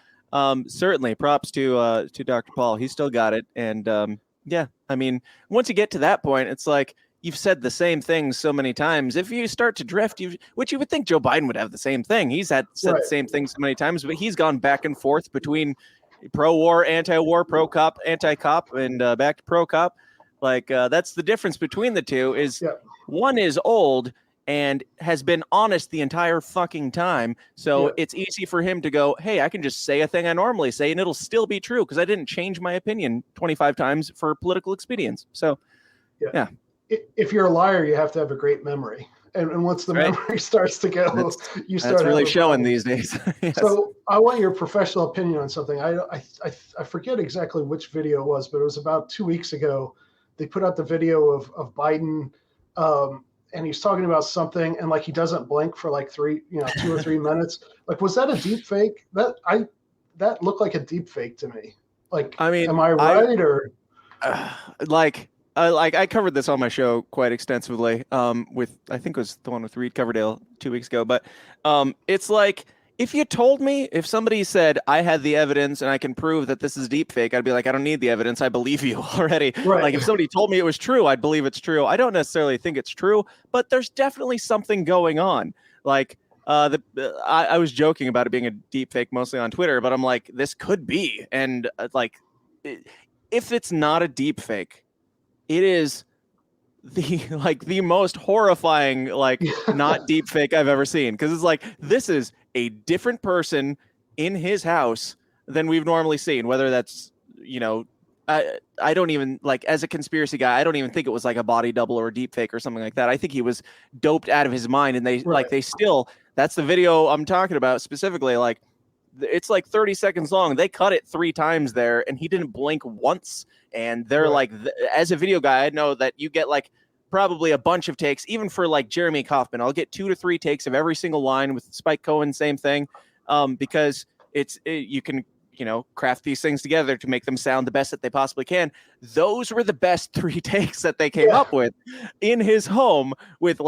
certainly props to Dr. Paul. He still got it. And I mean, once you get to that point, it's like, you've said the same thing so many times. If you start to drift, which you would think Joe Biden would have the same thing. He's said the same thing so many times, but he's gone back and forth between pro-war, anti-war, pro-cop, anti-cop, and back to pro-cop. That's the difference between the two. Is one is old and has been honest the entire fucking time. So it's easy for him to go, hey, I can just say a thing I normally say, and it'll still be true because I didn't change my opinion 25 times for political expedience. So, yeah. If you're a liar, you have to have a great memory, and once the memory starts to go, you start. That's really showing these days. Yes. So I want your professional opinion on something. I forget exactly which video it was, but it was about 2 weeks ago. They put out the video of Biden, and he's talking about something, and he doesn't blink for 2 or 3 minutes. Was that a deep fake? That looked like a deep fake to me. I mean, am I right or? I covered this on my show quite extensively with, I think it was the one with Reed Coverdale 2 weeks ago. But it's like, if you told me, if somebody said I had the evidence and I can prove that this is deep fake, I'd be like, I don't need the evidence. I believe you already. Right. If somebody told me it was true, I'd believe it's true. I don't necessarily think it's true, but there's definitely something going on. I was joking about it being a deep fake mostly on Twitter, but I'm like, this could be. And if it's not a deep fake, it is the most horrifying, not deep fake I've ever seen. Because it's this is a different person in his house than we've normally seen. Whether that's, I don't even, as a conspiracy guy, I don't even think it was a body double or a deep fake or something like that. I think he was doped out of his mind. And they still, that's the video I'm talking about specifically. It's 30 seconds long. They cut it 3 times there, and he didn't blink once. And they're as a video guy, I know that you get probably a bunch of takes, even for Jeremy Kauffman. I'll get 2 to 3 takes of every single line. With Spike Cohen, same thing, because you can craft these things together to make them sound the best that they possibly can. Those were the best 3 takes that they came up with in his home with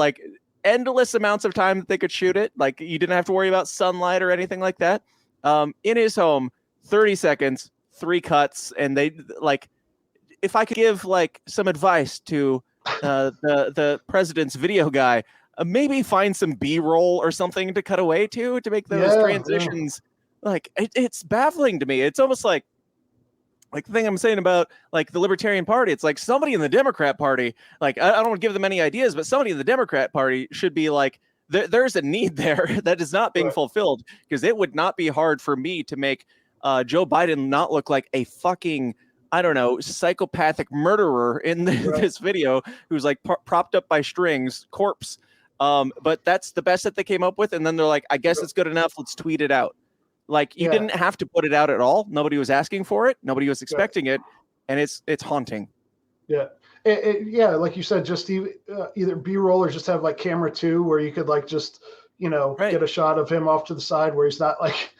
endless amounts of time that they could shoot it. Like, you didn't have to worry about sunlight or anything like that. In his home, 30 seconds, 3 cuts, and they like. If I could give like some advice to the president's video guy, maybe find some B-roll or something to cut away to make those transitions. Yeah. Like, it's baffling to me. It's almost like the thing I'm saying about like the Libertarian Party. It's like somebody in the Democrat Party, like I don't want to give them any ideas, but somebody in the Democrat Party should be like, there's a need there that is not being fulfilled, because it would not be hard for me to make Joe Biden not look like a fucking, I don't know, psychopathic murderer in this video, who's like propped up by strings, corpse. But that's the best that they came up with. And then they're like, I guess it's good enough. Let's tweet it out. Like, you didn't have to put it out at all. Nobody was asking for it. Nobody was expecting it. And it's haunting. Yeah. Yeah. Like you said, just either B-roll or just have like camera 2 where you could like just, get a shot of him off to the side where he's not like.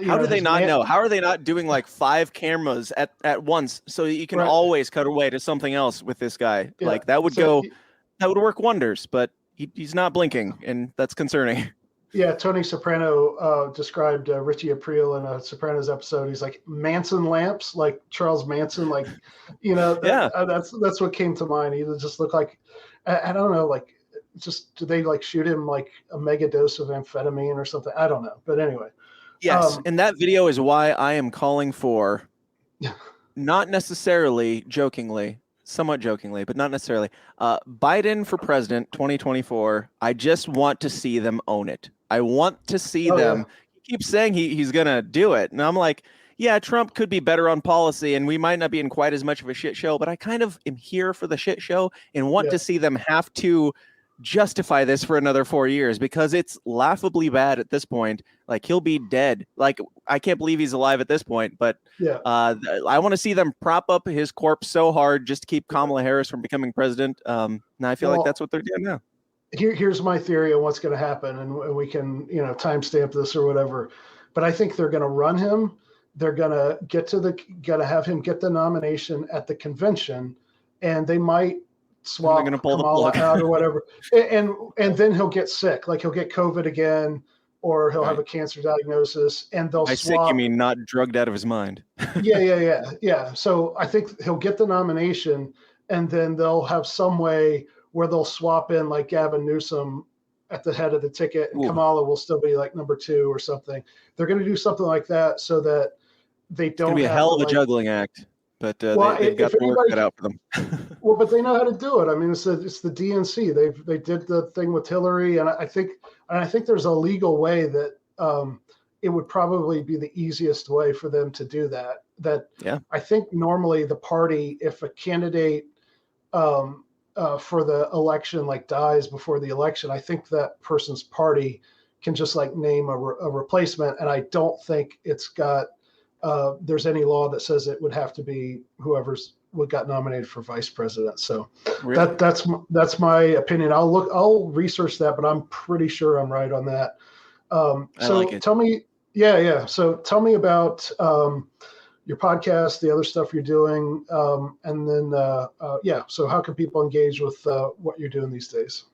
How do they not know? How are they not doing like 5 cameras at once so you can always cut away to something else with this guy? Yeah. Like, that would that would work wonders, but he's not blinking, and that's concerning. Yeah, Tony Soprano described Richie Aprile in a Sopranos episode. He's like, Manson lamps, like Charles Manson, like, that's what came to mind. He just looked like, I don't know, like, just, did they like shoot him like a mega dose of amphetamine or something? I don't know, but anyway. Yes, and that video is why I am calling for, not necessarily jokingly, somewhat jokingly, but not necessarily, Biden for president 2024. I just want to see them own it. I want to see them. Yeah. He keeps saying he's going to do it. And I'm like, yeah, Trump could be better on policy, and we might not be in quite as much of a shit show, but I kind of am here for the shit show and want to see them have to justify this for another 4 years, because it's laughably bad at this point. Like, he'll be dead. Like, I can't believe he's alive at this point, but I want to see them prop up his corpse so hard just to keep Kamala Harris from becoming president. And I feel like that's what they're doing now. Here's my theory on what's going to happen, and we can, timestamp this or whatever, but I think they're going to run him. They're going to have him get the nomination at the convention, and they might swap Kamala out or whatever. And then he'll get sick. Like, he'll get COVID again, or he'll have a cancer diagnosis, and they'll swap. Sick, you mean not drugged out of his mind? Yeah. So I think he'll get the nomination, and then they'll have some way where they'll swap in like Gavin Newsom at the head of the ticket, and Kamala will still be like number 2 or something. They're going to do something like that so that they don't. It's going to be a hell of a juggling act. But they've got the work cut out for them. Well, but they know how to do it. I mean, it's the DNC. They did the thing with Hillary, and I think there's a legal way that it would probably be the easiest way for them to do that. I think normally the party, if a candidate for the election like dies before the election, I think that person's party can just like name a replacement, and I don't think it's got. There's any law that says it would have to be whoever's got nominated for vice president. So really? that's my opinion. I'll research that, but I'm pretty sure I'm right on that. Tell me, So tell me about your podcast, the other stuff you're doing, and then So how can people engage with what you're doing these days?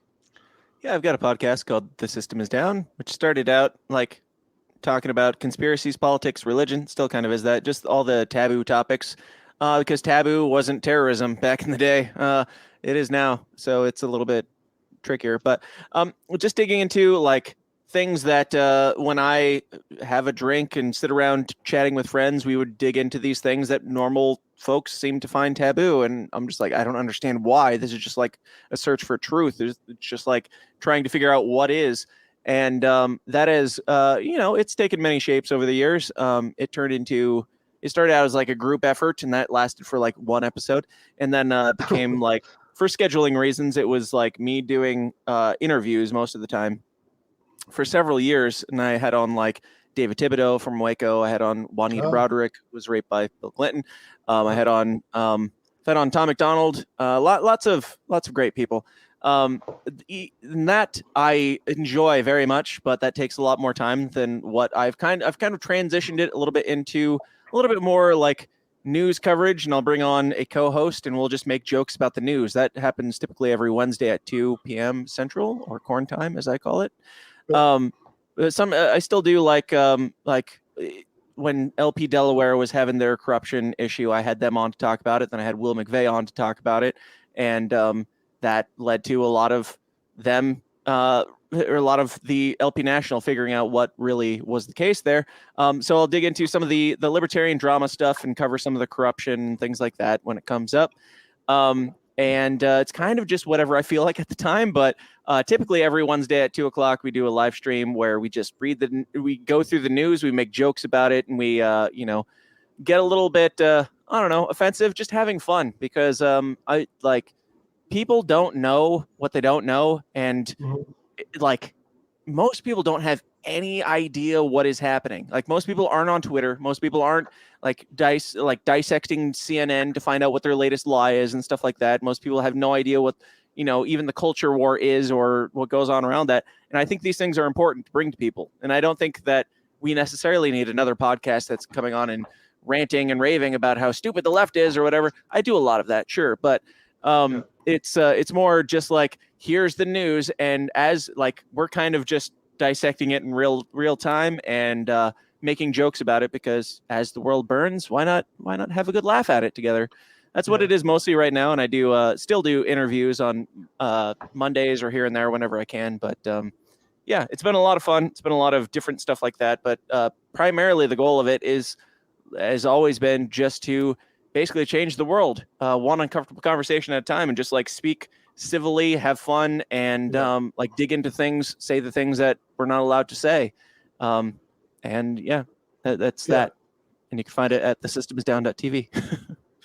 Yeah, I've got a podcast called The System Is Down, which started out like talking about conspiracies, politics, religion, still kind of is that, just all the taboo topics, because taboo wasn't terrorism back in the day. It is now, so it's a little bit trickier. But just digging into like things that when I have a drink and sit around chatting with friends, we would dig into these things that normal folks seem to find taboo. And I'm just like, I don't understand why. This is just like a search for truth. It's just like trying to figure out what is. And that is, it's taken many shapes over the years. It started out as like a group effort, and that lasted for like 1 episode. And then became like, for scheduling reasons, it was like me doing interviews most of the time for several years. And I had on like David Thibodeau from Waco. I had on Juanita Broderick, who was raped by Bill Clinton. I had on Tom McDonald, lots of great people. That I enjoy very much, but that takes a lot more time than what I've kind of transitioned it a little bit into a little bit more like news coverage, and I'll bring on a co-host, and we'll just make jokes about the news. That happens typically every Wednesday at 2 p.m. Central, or corn time, as I call it. I still do like when LP Delaware was having their corruption issue, I had them on to talk about it. Then I had Will McVeigh on to talk about it, and that led to a lot of them. Or a lot of the LP National figuring out what really was the case there. So I'll dig into some of the libertarian drama stuff and cover some of the corruption and things like that when it comes up. And it's kind of just whatever I feel like at the time. But typically every Wednesday at 2 o'clock, we do a live stream where we just we go through the news, we make jokes about it, and we, get a little bit, offensive, just having fun, because people don't know what they don't know. And like, most people don't have any idea what is happening. Like, most people aren't on Twitter. Most people aren't dissecting CNN to find out what their latest lie is and stuff like that. Most people have no idea what, even the culture war is or what goes on around that. And I think these things are important to bring to people. And I don't think that we necessarily need another podcast that's coming on and ranting and raving about how stupid the left is or whatever. I do a lot of that, sure. But it's more just like, here's the news, and as like we're kind of just dissecting it in real time and making jokes about it, because as the world burns, why not have a good laugh at it together? That's what it is mostly right now. And I do still do interviews on Mondays or here and there whenever I can. But it's been a lot of fun. It's been a lot of different stuff like that. But primarily the goal of it has always been just to basically change the world, one uncomfortable conversation at a time, and just like speak civilly, have fun, and dig into things, say the things that we're not allowed to say. That's that. And you can find it at thesystemisdown.tv.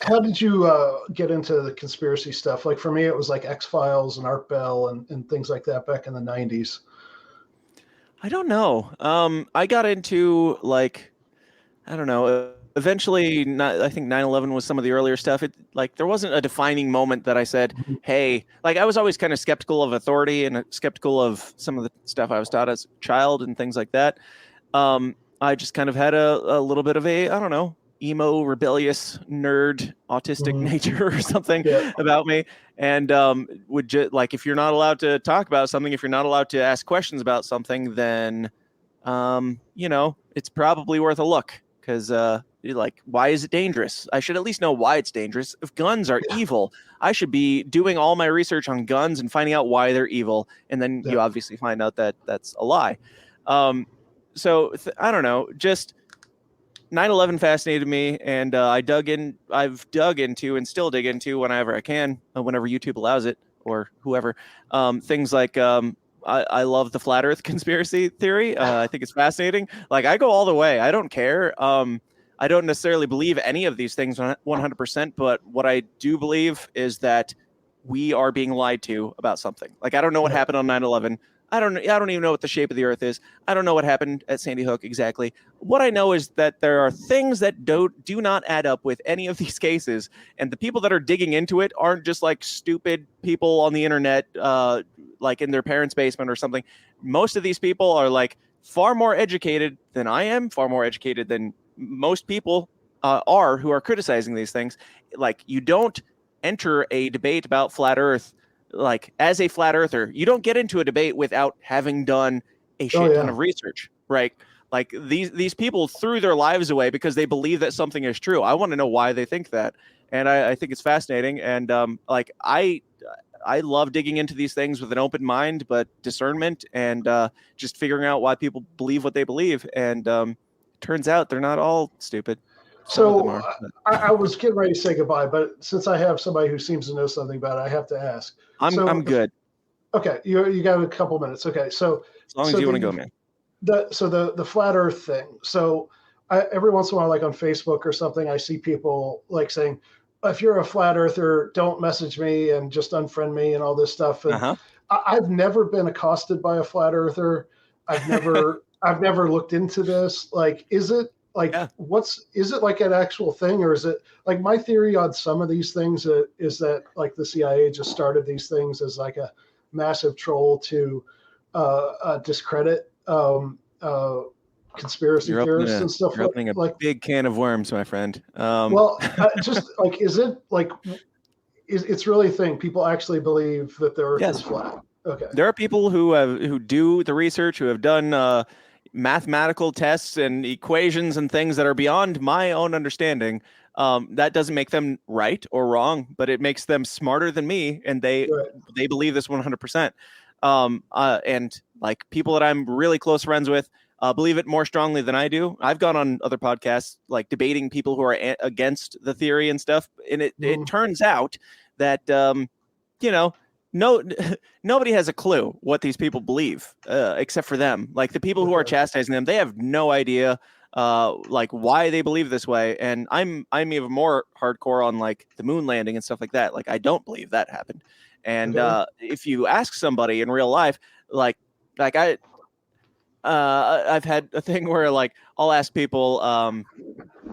How did you get into the conspiracy stuff? Like, for me, it was like X-Files and Art Bell and things like that back in the 90s. I don't know. I got into eventually, I think 9/11 was some of the earlier stuff. There wasn't a defining moment that I said, hey, I was always kind of skeptical of authority and skeptical of some of the stuff I was taught as a child and things like that. I just kind of had a little bit of a, emo, rebellious, nerd, autistic nature or something about me. And if you're not allowed to talk about something, if you're not allowed to ask questions about something, then, it's probably worth a look. Because why is it dangerous? I should at least know why it's dangerous. If guns are evil, I should be doing all my research on guns and finding out why they're evil. And then you obviously find out that that's a lie. I don't know. Just 9/11 fascinated me, and I've dug into and still dig into whenever I can, whenever YouTube allows it, or whoever. Things like I love the flat Earth conspiracy theory. I think it's fascinating. I go all the way. I don't care. I don't necessarily believe any of these things 100%, but what I do believe is that we are being lied to about something. I don't know what happened on 9/11. I don't even know what the shape of the Earth is. I don't know what happened at Sandy Hook exactly. What I know is that there are things that do not add up with any of these cases, and the people that are digging into it aren't just stupid people on the internet, in their parents' basement or something. Most of these people are far more educated than I am, far more educated than most people are who are criticizing these things. You don't enter a debate about flat Earth as a flat earther. You don't get into a debate without having done a shit ton of research, right? These people threw their lives away because they believe that something is true. I want to know why they think that, and I think it's fascinating. And I love digging into these things with an open mind, but discernment, and just figuring out why people believe what they believe. And turns out they're not all stupid. So I was getting ready to say goodbye, but since I have somebody who seems to know something about it, I have to ask. I'm good. Okay, you got a couple minutes. Okay, so as long as you want to go, man. The flat Earth thing. So every once in a while, on Facebook or something, I see people saying, if you're a flat earther, don't message me and just unfriend me and all this stuff. And I've never been accosted by a flat earther. I've never looked into this. Is it is it an actual thing, or is it my theory on some of these things is that the CIA just started these things as a massive troll to discredit conspiracy theorists and stuff you're opening a like big can of worms, my friend. Well, just like, is it like, it's really a thing? People actually believe that the Earth Yes. is flat. Okay. There are people who do the research, who have done mathematical tests and equations and things that are beyond my own understanding. That doesn't make them right or wrong, but it makes them smarter than me, and they believe this 100%. And like people that I'm really close friends with believe it more strongly than I do. I've gone on other podcasts like debating people who are against the theory and stuff, and it turns out that nobody has a clue what these people believe except for them. Like the people who are chastising them, they have no idea like why they believe this way. And I'm even more hardcore on like the moon landing and stuff like that. Like I don't believe that happened. And if you ask somebody in real life, I've had a thing where like I'll ask people,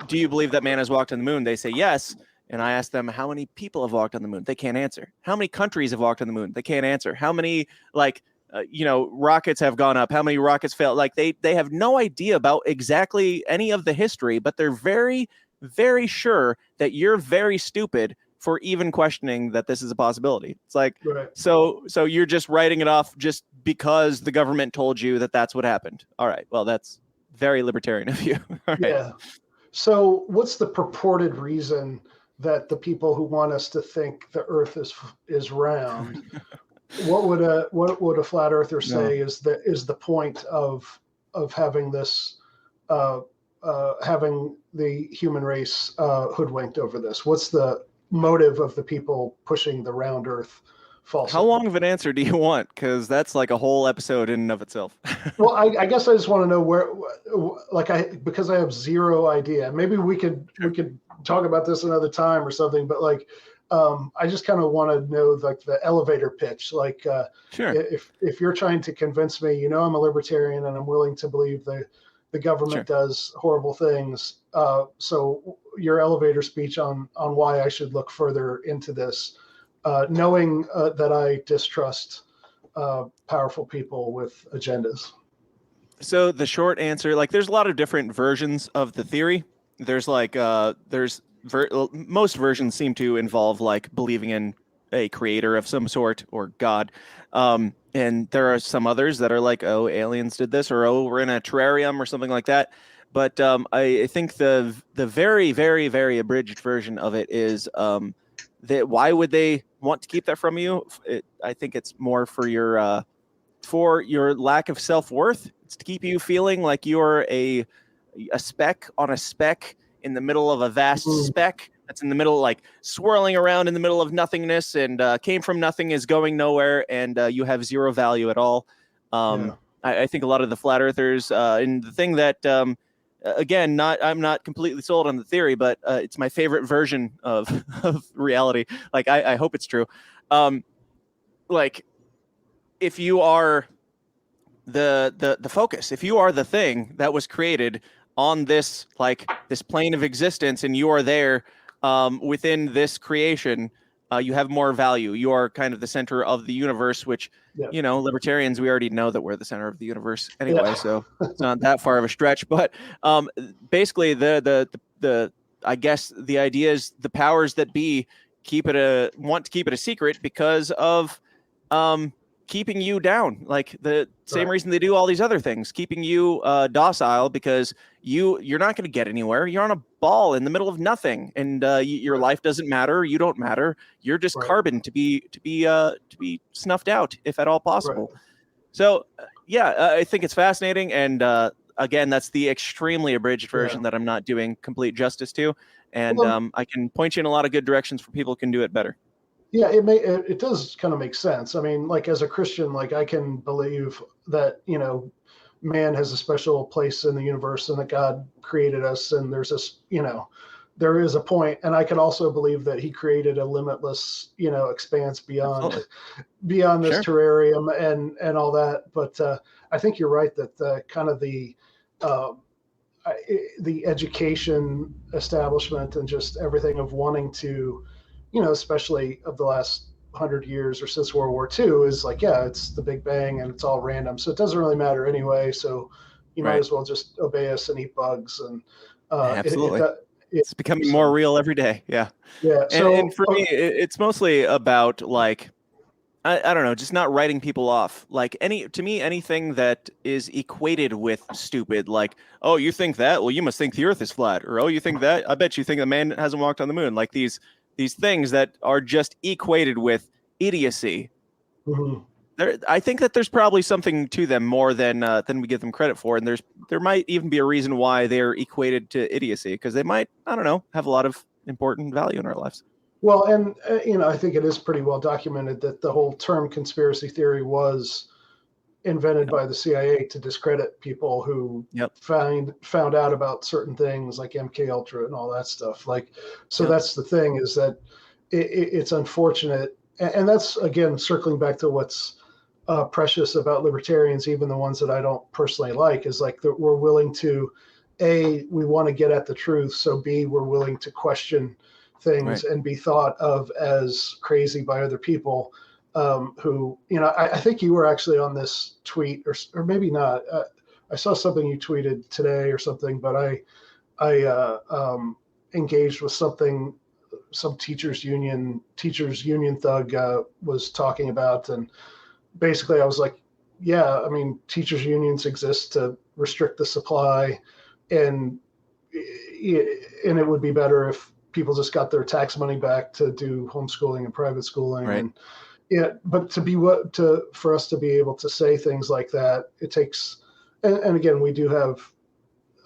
do you believe that man has walked on the moon? They say yes. And I ask them, how many people have walked on the moon? They can't answer. How many countries have walked on the moon? They can't answer. How many rockets have gone up? How many rockets failed? Like they have no idea about exactly any of the history, but they're very, very sure that you're very stupid for even questioning that this is a possibility. It's like, so you're just writing it off just because the government told you that that's what happened. All right. Well, that's very libertarian of you. All right. Yeah. So what's the purported reason that the people who want us to think the Earth is round, what would a flat earther say is the point of having this having the human race hoodwinked over this? What's the motive of the people pushing the round Earth falsehood? How long of an answer do you want? Because that's like a whole episode in and of itself. Well, I guess I just want to know because I have zero idea. Maybe we could talk about this another time or something, but like I just kind of want to know like the elevator pitch. Like sure. If you're trying to convince me, I'm a libertarian and I'm willing to believe the government does horrible things. So your elevator speech on why I should look further into this, knowing that I distrust powerful people with agendas. So the short answer, like there's a lot of different versions of the theory. There's like most versions seem to involve like believing in a creator of some sort or God. And there are some others that are like, oh, aliens did this, or oh, we're in a terrarium or something like that. But I think the very, very, very abridged version of it is that why would they want to keep that from you? I think it's more for your lack of self-worth. It's to keep you feeling like you're a speck on a speck in the middle of a vast speck that's in the middle, like swirling around in the middle of nothingness, and came from nothing, is going nowhere, and you have zero value at all. I think a lot of the flat earthers, and the thing that, again, I'm not completely sold on the theory, but it's my favorite version of reality. Like, I hope it's true. Like, if you are the focus, if you are the thing that was created on this plane of existence, and you are there within this creation, you have more value. You are kind of the center of the universe, which, libertarians, we already know that we're the center of the universe anyway, so it's not that far of a stretch. But basically, I guess the idea is the powers that be want to keep it a secret because of keeping you down, like the same reason they do all these other things, keeping you docile, because you're not going to get anywhere. You're on a ball in the middle of nothing, and your life doesn't matter. You don't matter. You're just carbon to be snuffed out, if at all possible. So I think it's fascinating, and again, that's the extremely abridged version that I'm not doing complete justice to, and I can point you in a lot of good directions for people who can do it better. Yeah, it does kind of make sense. I mean, like as a Christian, like I can believe that, man has a special place in the universe and that God created us, and there's this, there is a point, and I can also believe that he created a limitless, expanse beyond this terrarium and all that. But I think you're right that kind of the education establishment and just everything of wanting to, especially of the last 100 years or since World War II, is like, it's the Big Bang and it's all random. So it doesn't really matter anyway. So you Right. might as well just obey us and eat bugs. And Absolutely. It's becoming more real every day. Yeah. Yeah. And for me, it's mostly about like, I don't know, just not writing people off. Like to me, anything that is equated with stupid, like, oh, you think that? Well, you must think the earth is flat. Or, oh, you think that? I bet you think the man hasn't walked on the moon. Like these things that are just equated with idiocy. Mhm. I think that there's probably something to them more than we give them credit for. And there might even be a reason why they're equated to idiocy, because they might, I don't know, have a lot of important value in our lives. Well, and I think it is pretty well documented that the whole term conspiracy theory was invented by the CIA to discredit people who found out about certain things like MK Ultra and all that stuff. Like, so that's the thing, is that it's unfortunate, and that's again circling back to what's precious about libertarians, even the ones that I don't personally like, is like that we're willing to, A, we want to get at the truth, so B, we're willing to question things and be thought of as crazy by other people who, I think you were actually on this tweet, or maybe not. I saw something you tweeted today or something, but I engaged with something some teachers union thug was talking about, and basically I was like, yeah, I mean, teachers unions exist to restrict the supply, and it would be better if people just got their tax money back to do homeschooling and private schooling. Right. And but for us to be able to say things like that, it takes, and again, we do have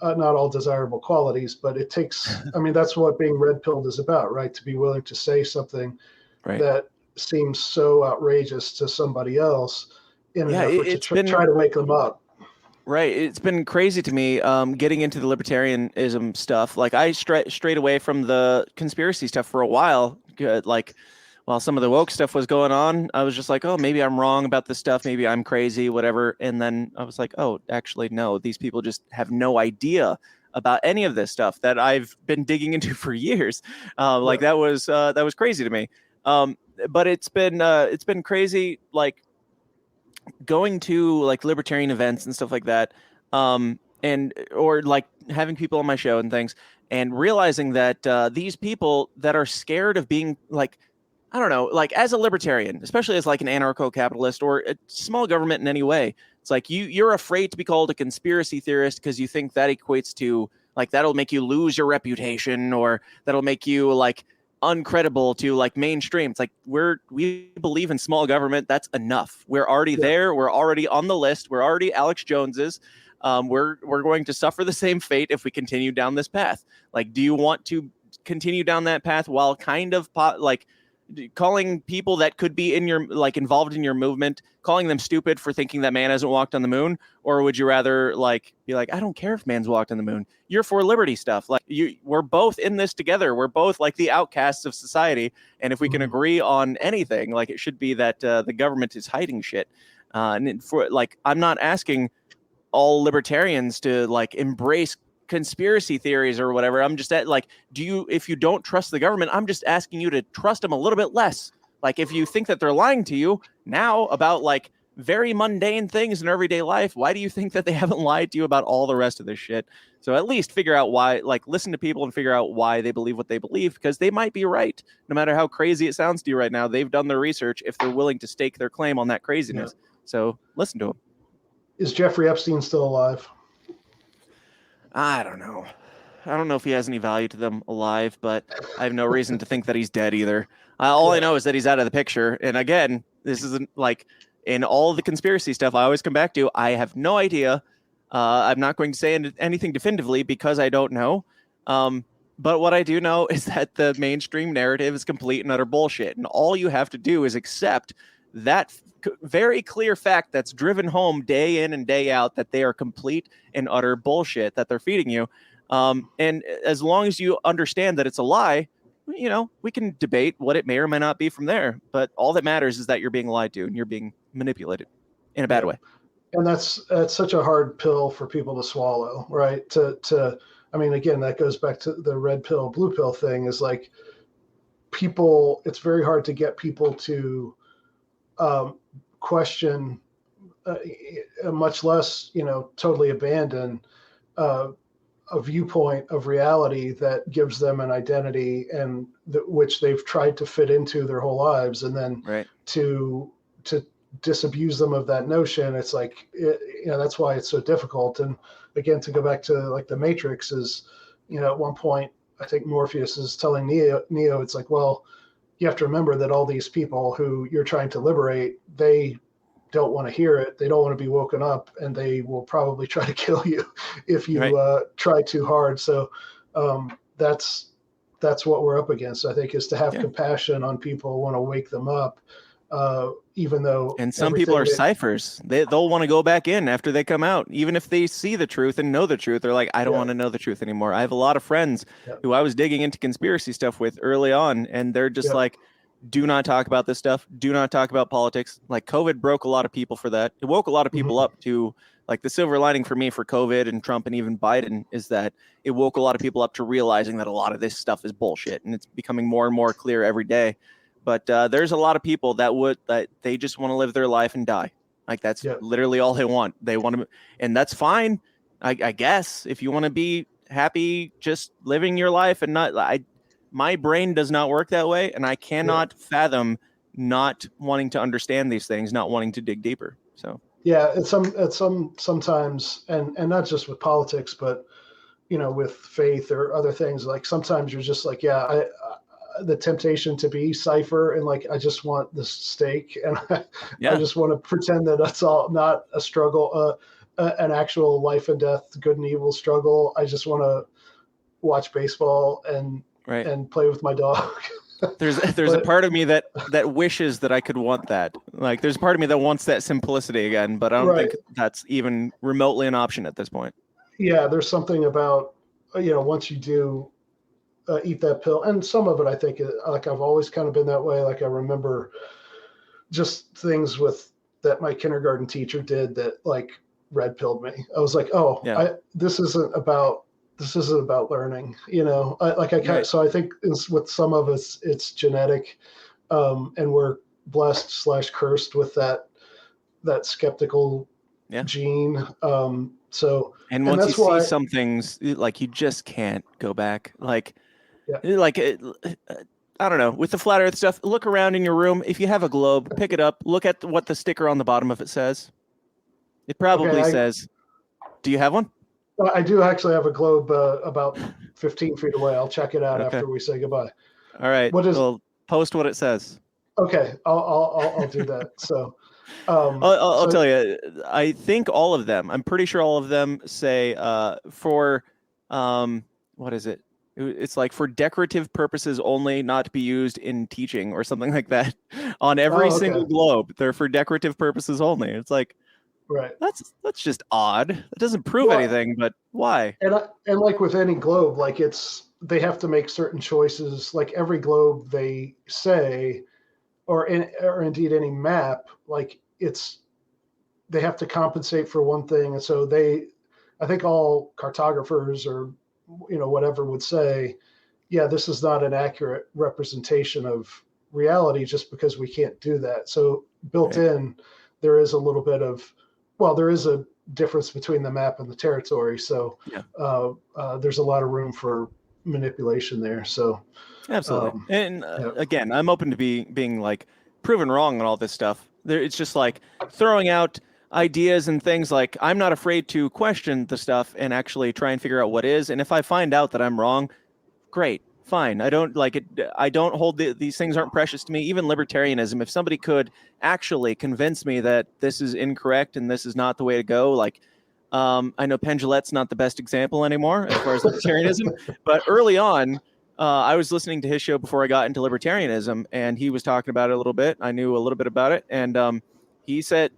not all desirable qualities, but it takes, I mean, that's what being red pilled is about, right? To be willing to say something that seems so outrageous to somebody else in an effort to try to wake them up. Right. It's been crazy to me getting into the libertarianism stuff. Like I strayed away from the conspiracy stuff for a while. Like while some of the woke stuff was going on, I was just like, oh, maybe I'm wrong about this stuff. Maybe I'm crazy, whatever. And then I was like, oh, actually, no, these people just have no idea about any of this stuff that I've been digging into for years. Like that was crazy to me. But it's been crazy, like going to like libertarian events and stuff like that. Or like having people on my show and things, and realizing that these people that are scared of being like, I don't know, like as a libertarian, especially as like an anarcho-capitalist or a small government in any way, it's like you're afraid to be called a conspiracy theorist because you think that equates to like that'll make you lose your reputation, or that'll make you like uncredible to like mainstream. It's like we believe in small government. That's enough. We're already there. We're already on the list. We're already Alex Joneses. We're going to suffer the same fate if we continue down this path. Like, do you want to continue down that path while kind of like calling people that could be in your like involved in your movement, calling them stupid for thinking that man hasn't walked on the moon? Or would you rather like be like, I don't care if man's walked on the moon, you're for liberty stuff, like we're both in this together, we're both like the outcasts of society, and if we can agree on anything, like it should be that the government is hiding shit. And for like, I'm not asking all libertarians to like embrace conspiracy theories or whatever. I'm just at like, if you don't trust the government, I'm just asking you to trust them a little bit less. Like if you think that they're lying to you now about like very mundane things in everyday life, why do you think that they haven't lied to you about all the rest of this shit? So at least figure out why, like listen to people and figure out why they believe what they believe, because they might be right. No matter how crazy it sounds to you right now, they've done their research if they're willing to stake their claim on that craziness. So listen to them. Is Jeffrey Epstein still alive? I don't know. I don't know if he has any value to them alive, but I have no reason to think that he's dead either. All I know is that he's out of the picture. And again, this isn't like in all of the conspiracy stuff I always come back to. I have no idea. I'm not going to say anything definitively because I don't know. But what I do know is that the mainstream narrative is complete and utter bullshit. And all you have to do is accept that very clear fact that's driven home day in and day out, that they are complete and utter bullshit that they're feeding you. And as long as you understand that it's a lie, you know, we can debate what it may or may not be from there. But all that matters is that you're being lied to and you're being manipulated in a bad way. And that's such a hard pill for people to swallow, right? I mean, again, that goes back to the red pill, blue pill thing, is like people, it's very hard to get people to question much less, totally abandon a viewpoint of reality that gives them an identity and which they've tried to fit into their whole lives, and then to disabuse them of that notion. It's like, that's why it's so difficult. And again, to go back to like the Matrix is, at one point, I think Morpheus is telling Neo, it's like, well, you have to remember that all these people who you're trying to liberate, they don't want to hear it. They don't want to be woken up, and they will probably try to kill you if you try too hard. So that's what we're up against, I think, is to have compassion on people, want to wake them up, even though. And some people are ciphers. They'll want to go back in after they come out, even if they see the truth and know the truth. They're like, I don't want to know the truth anymore. I have a lot of friends who I was digging into conspiracy stuff with early on, and they're just like, do not talk about this stuff. Do not talk about politics. Like, COVID broke a lot of people for that. It woke a lot of people up to, like, the silver lining for me for COVID and Trump and even Biden is that it woke a lot of people up to realizing that a lot of this stuff is bullshit, and it's becoming more and more clear every day. But there's a lot of people that they just want to live their life and die. Like, that's literally all they want. They want to, and that's fine. I guess if you want to be happy, just living your life and not, my brain does not work that way, and I cannot fathom not wanting to understand these things, not wanting to dig deeper. So it's sometimes, and not just with politics, but with faith or other things. Like, sometimes you're just like, the temptation to be cipher, and like, I just want this steak, and I just want to pretend that that's all not a struggle, an actual life and death, good and evil struggle. I just want to watch baseball and play with my dog. There's a part of me that wishes that I could want that. Like, there's a part of me that wants that simplicity again, but I don't think that's even remotely an option at this point. Yeah, there's something about, once you do eat that pill, and some of it, I think, like, I've always kind of been that way. Like, I remember just things that my kindergarten teacher did that, like, red pilled me. I was like, this isn't about learning, so I think with some of us, it's genetic, and we're blessed / cursed with that skeptical gene. And once you see some things, like, you just can't go back. Like, I don't know, with the flat earth stuff, look around in your room. If you have a globe, pick it up, look at what the sticker on the bottom of it says. It probably says, do you have one? I do actually have a globe about 15 feet away. I'll check it out after we say goodbye. All right. Well, post what it says. Okay, I'll do that. So, I'll tell you. I think all of them. I'm pretty sure all of them say for what is it? It's like for decorative purposes only, not to be used in teaching or something like that. On every single globe, they're for decorative purposes only. It's like. Right. That's just odd. It doesn't prove anything, but why? And like with any globe, like, they have to make certain choices. Like, every globe they say, or indeed any map, like, they have to compensate for one thing. And so I think all cartographers or whatever would say, this is not an accurate representation of reality just because we can't do that. So built in, there is a little bit of, there is a difference between the map and the territory. So there's a lot of room for manipulation there. So absolutely. And again, I'm open to being like proven wrong on all this stuff. It's just like throwing out ideas and things. Like, I'm not afraid to question the stuff and actually try and figure out what is. And if I find out that I'm wrong, great. Fine. I don't like it. I don't hold these things aren't precious to me. Even libertarianism, if somebody could actually convince me that this is incorrect and this is not the way to go, like, I know Penn Jillette's not the best example anymore as far as libertarianism, but early on, I was listening to his show before I got into libertarianism, and he was talking about it a little bit. I knew a little bit about it, and he said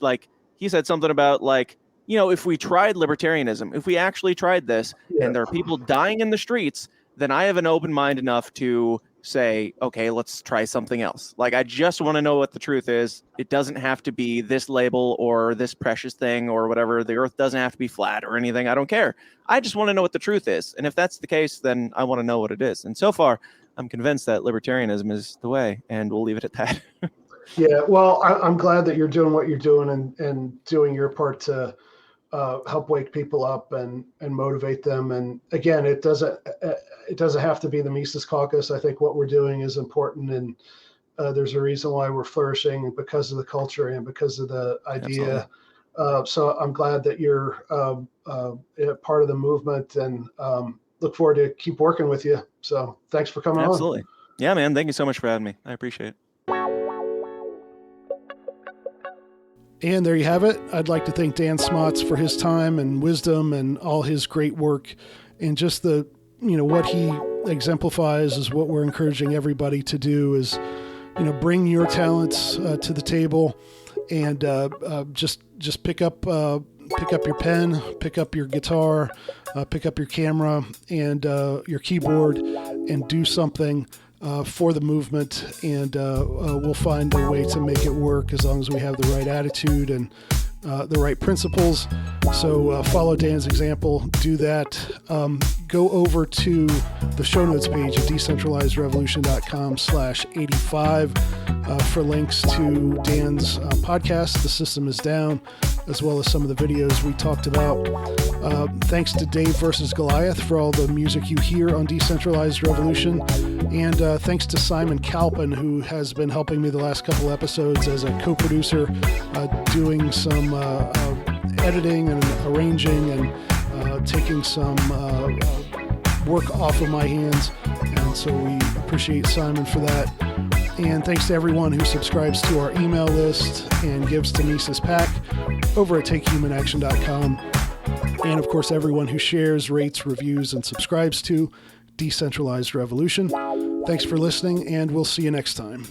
something about, like, if we tried libertarianism, if we actually tried this, and there are people dying in the streets, then I have an open mind enough to say, okay, let's try something else. Like, I just want to know what the truth is. It doesn't have to be this label or this precious thing or whatever. The earth doesn't have to be flat or anything. I don't care. I just want to know what the truth is. And if that's the case, then I want to know what it is. And so far, I'm convinced that libertarianism is the way, and we'll leave it at that. Yeah, well, I'm glad that you're doing what you're doing and doing your part to help wake people up and motivate them. And again, it doesn't have to be the Mises Caucus. I think what we're doing is important, and there's a reason why we're flourishing because of the culture and because of the idea. So I'm glad that you're part of the movement, and look forward to keep working with you. So thanks for coming on. Absolutely. Yeah, man. Thank you so much for having me. I appreciate it. And there you have it. I'd like to thank Dan Smotz for his time and wisdom and all his great work, and just the, what he exemplifies is what we're encouraging everybody to do is, bring your talents to the table, and just pick up your pen, pick up your guitar, pick up your camera and your keyboard, and do something for the movement, and we'll find a way to make it work as long as we have the right attitude and the right principles. So follow Dan's example, do that. Go over to the show notes page at decentralizedrevolution.com/85 for links to Dan's podcast, The System is Down, as well as some of the videos we talked about. Thanks to Dave versus Goliath for all the music you hear on Decentralized Revolution. And thanks to Simon Kalpin, who has been helping me the last couple episodes as a co-producer, doing some editing and arranging and taking some work off of my hands. And so we appreciate Simon for that. And thanks to everyone who subscribes to our email list and gives to Mises PAC over at takehumanaction.com. And of course, everyone who shares, rates, reviews, and subscribes to Decentralized Revolution. Thanks for listening, and we'll see you next time.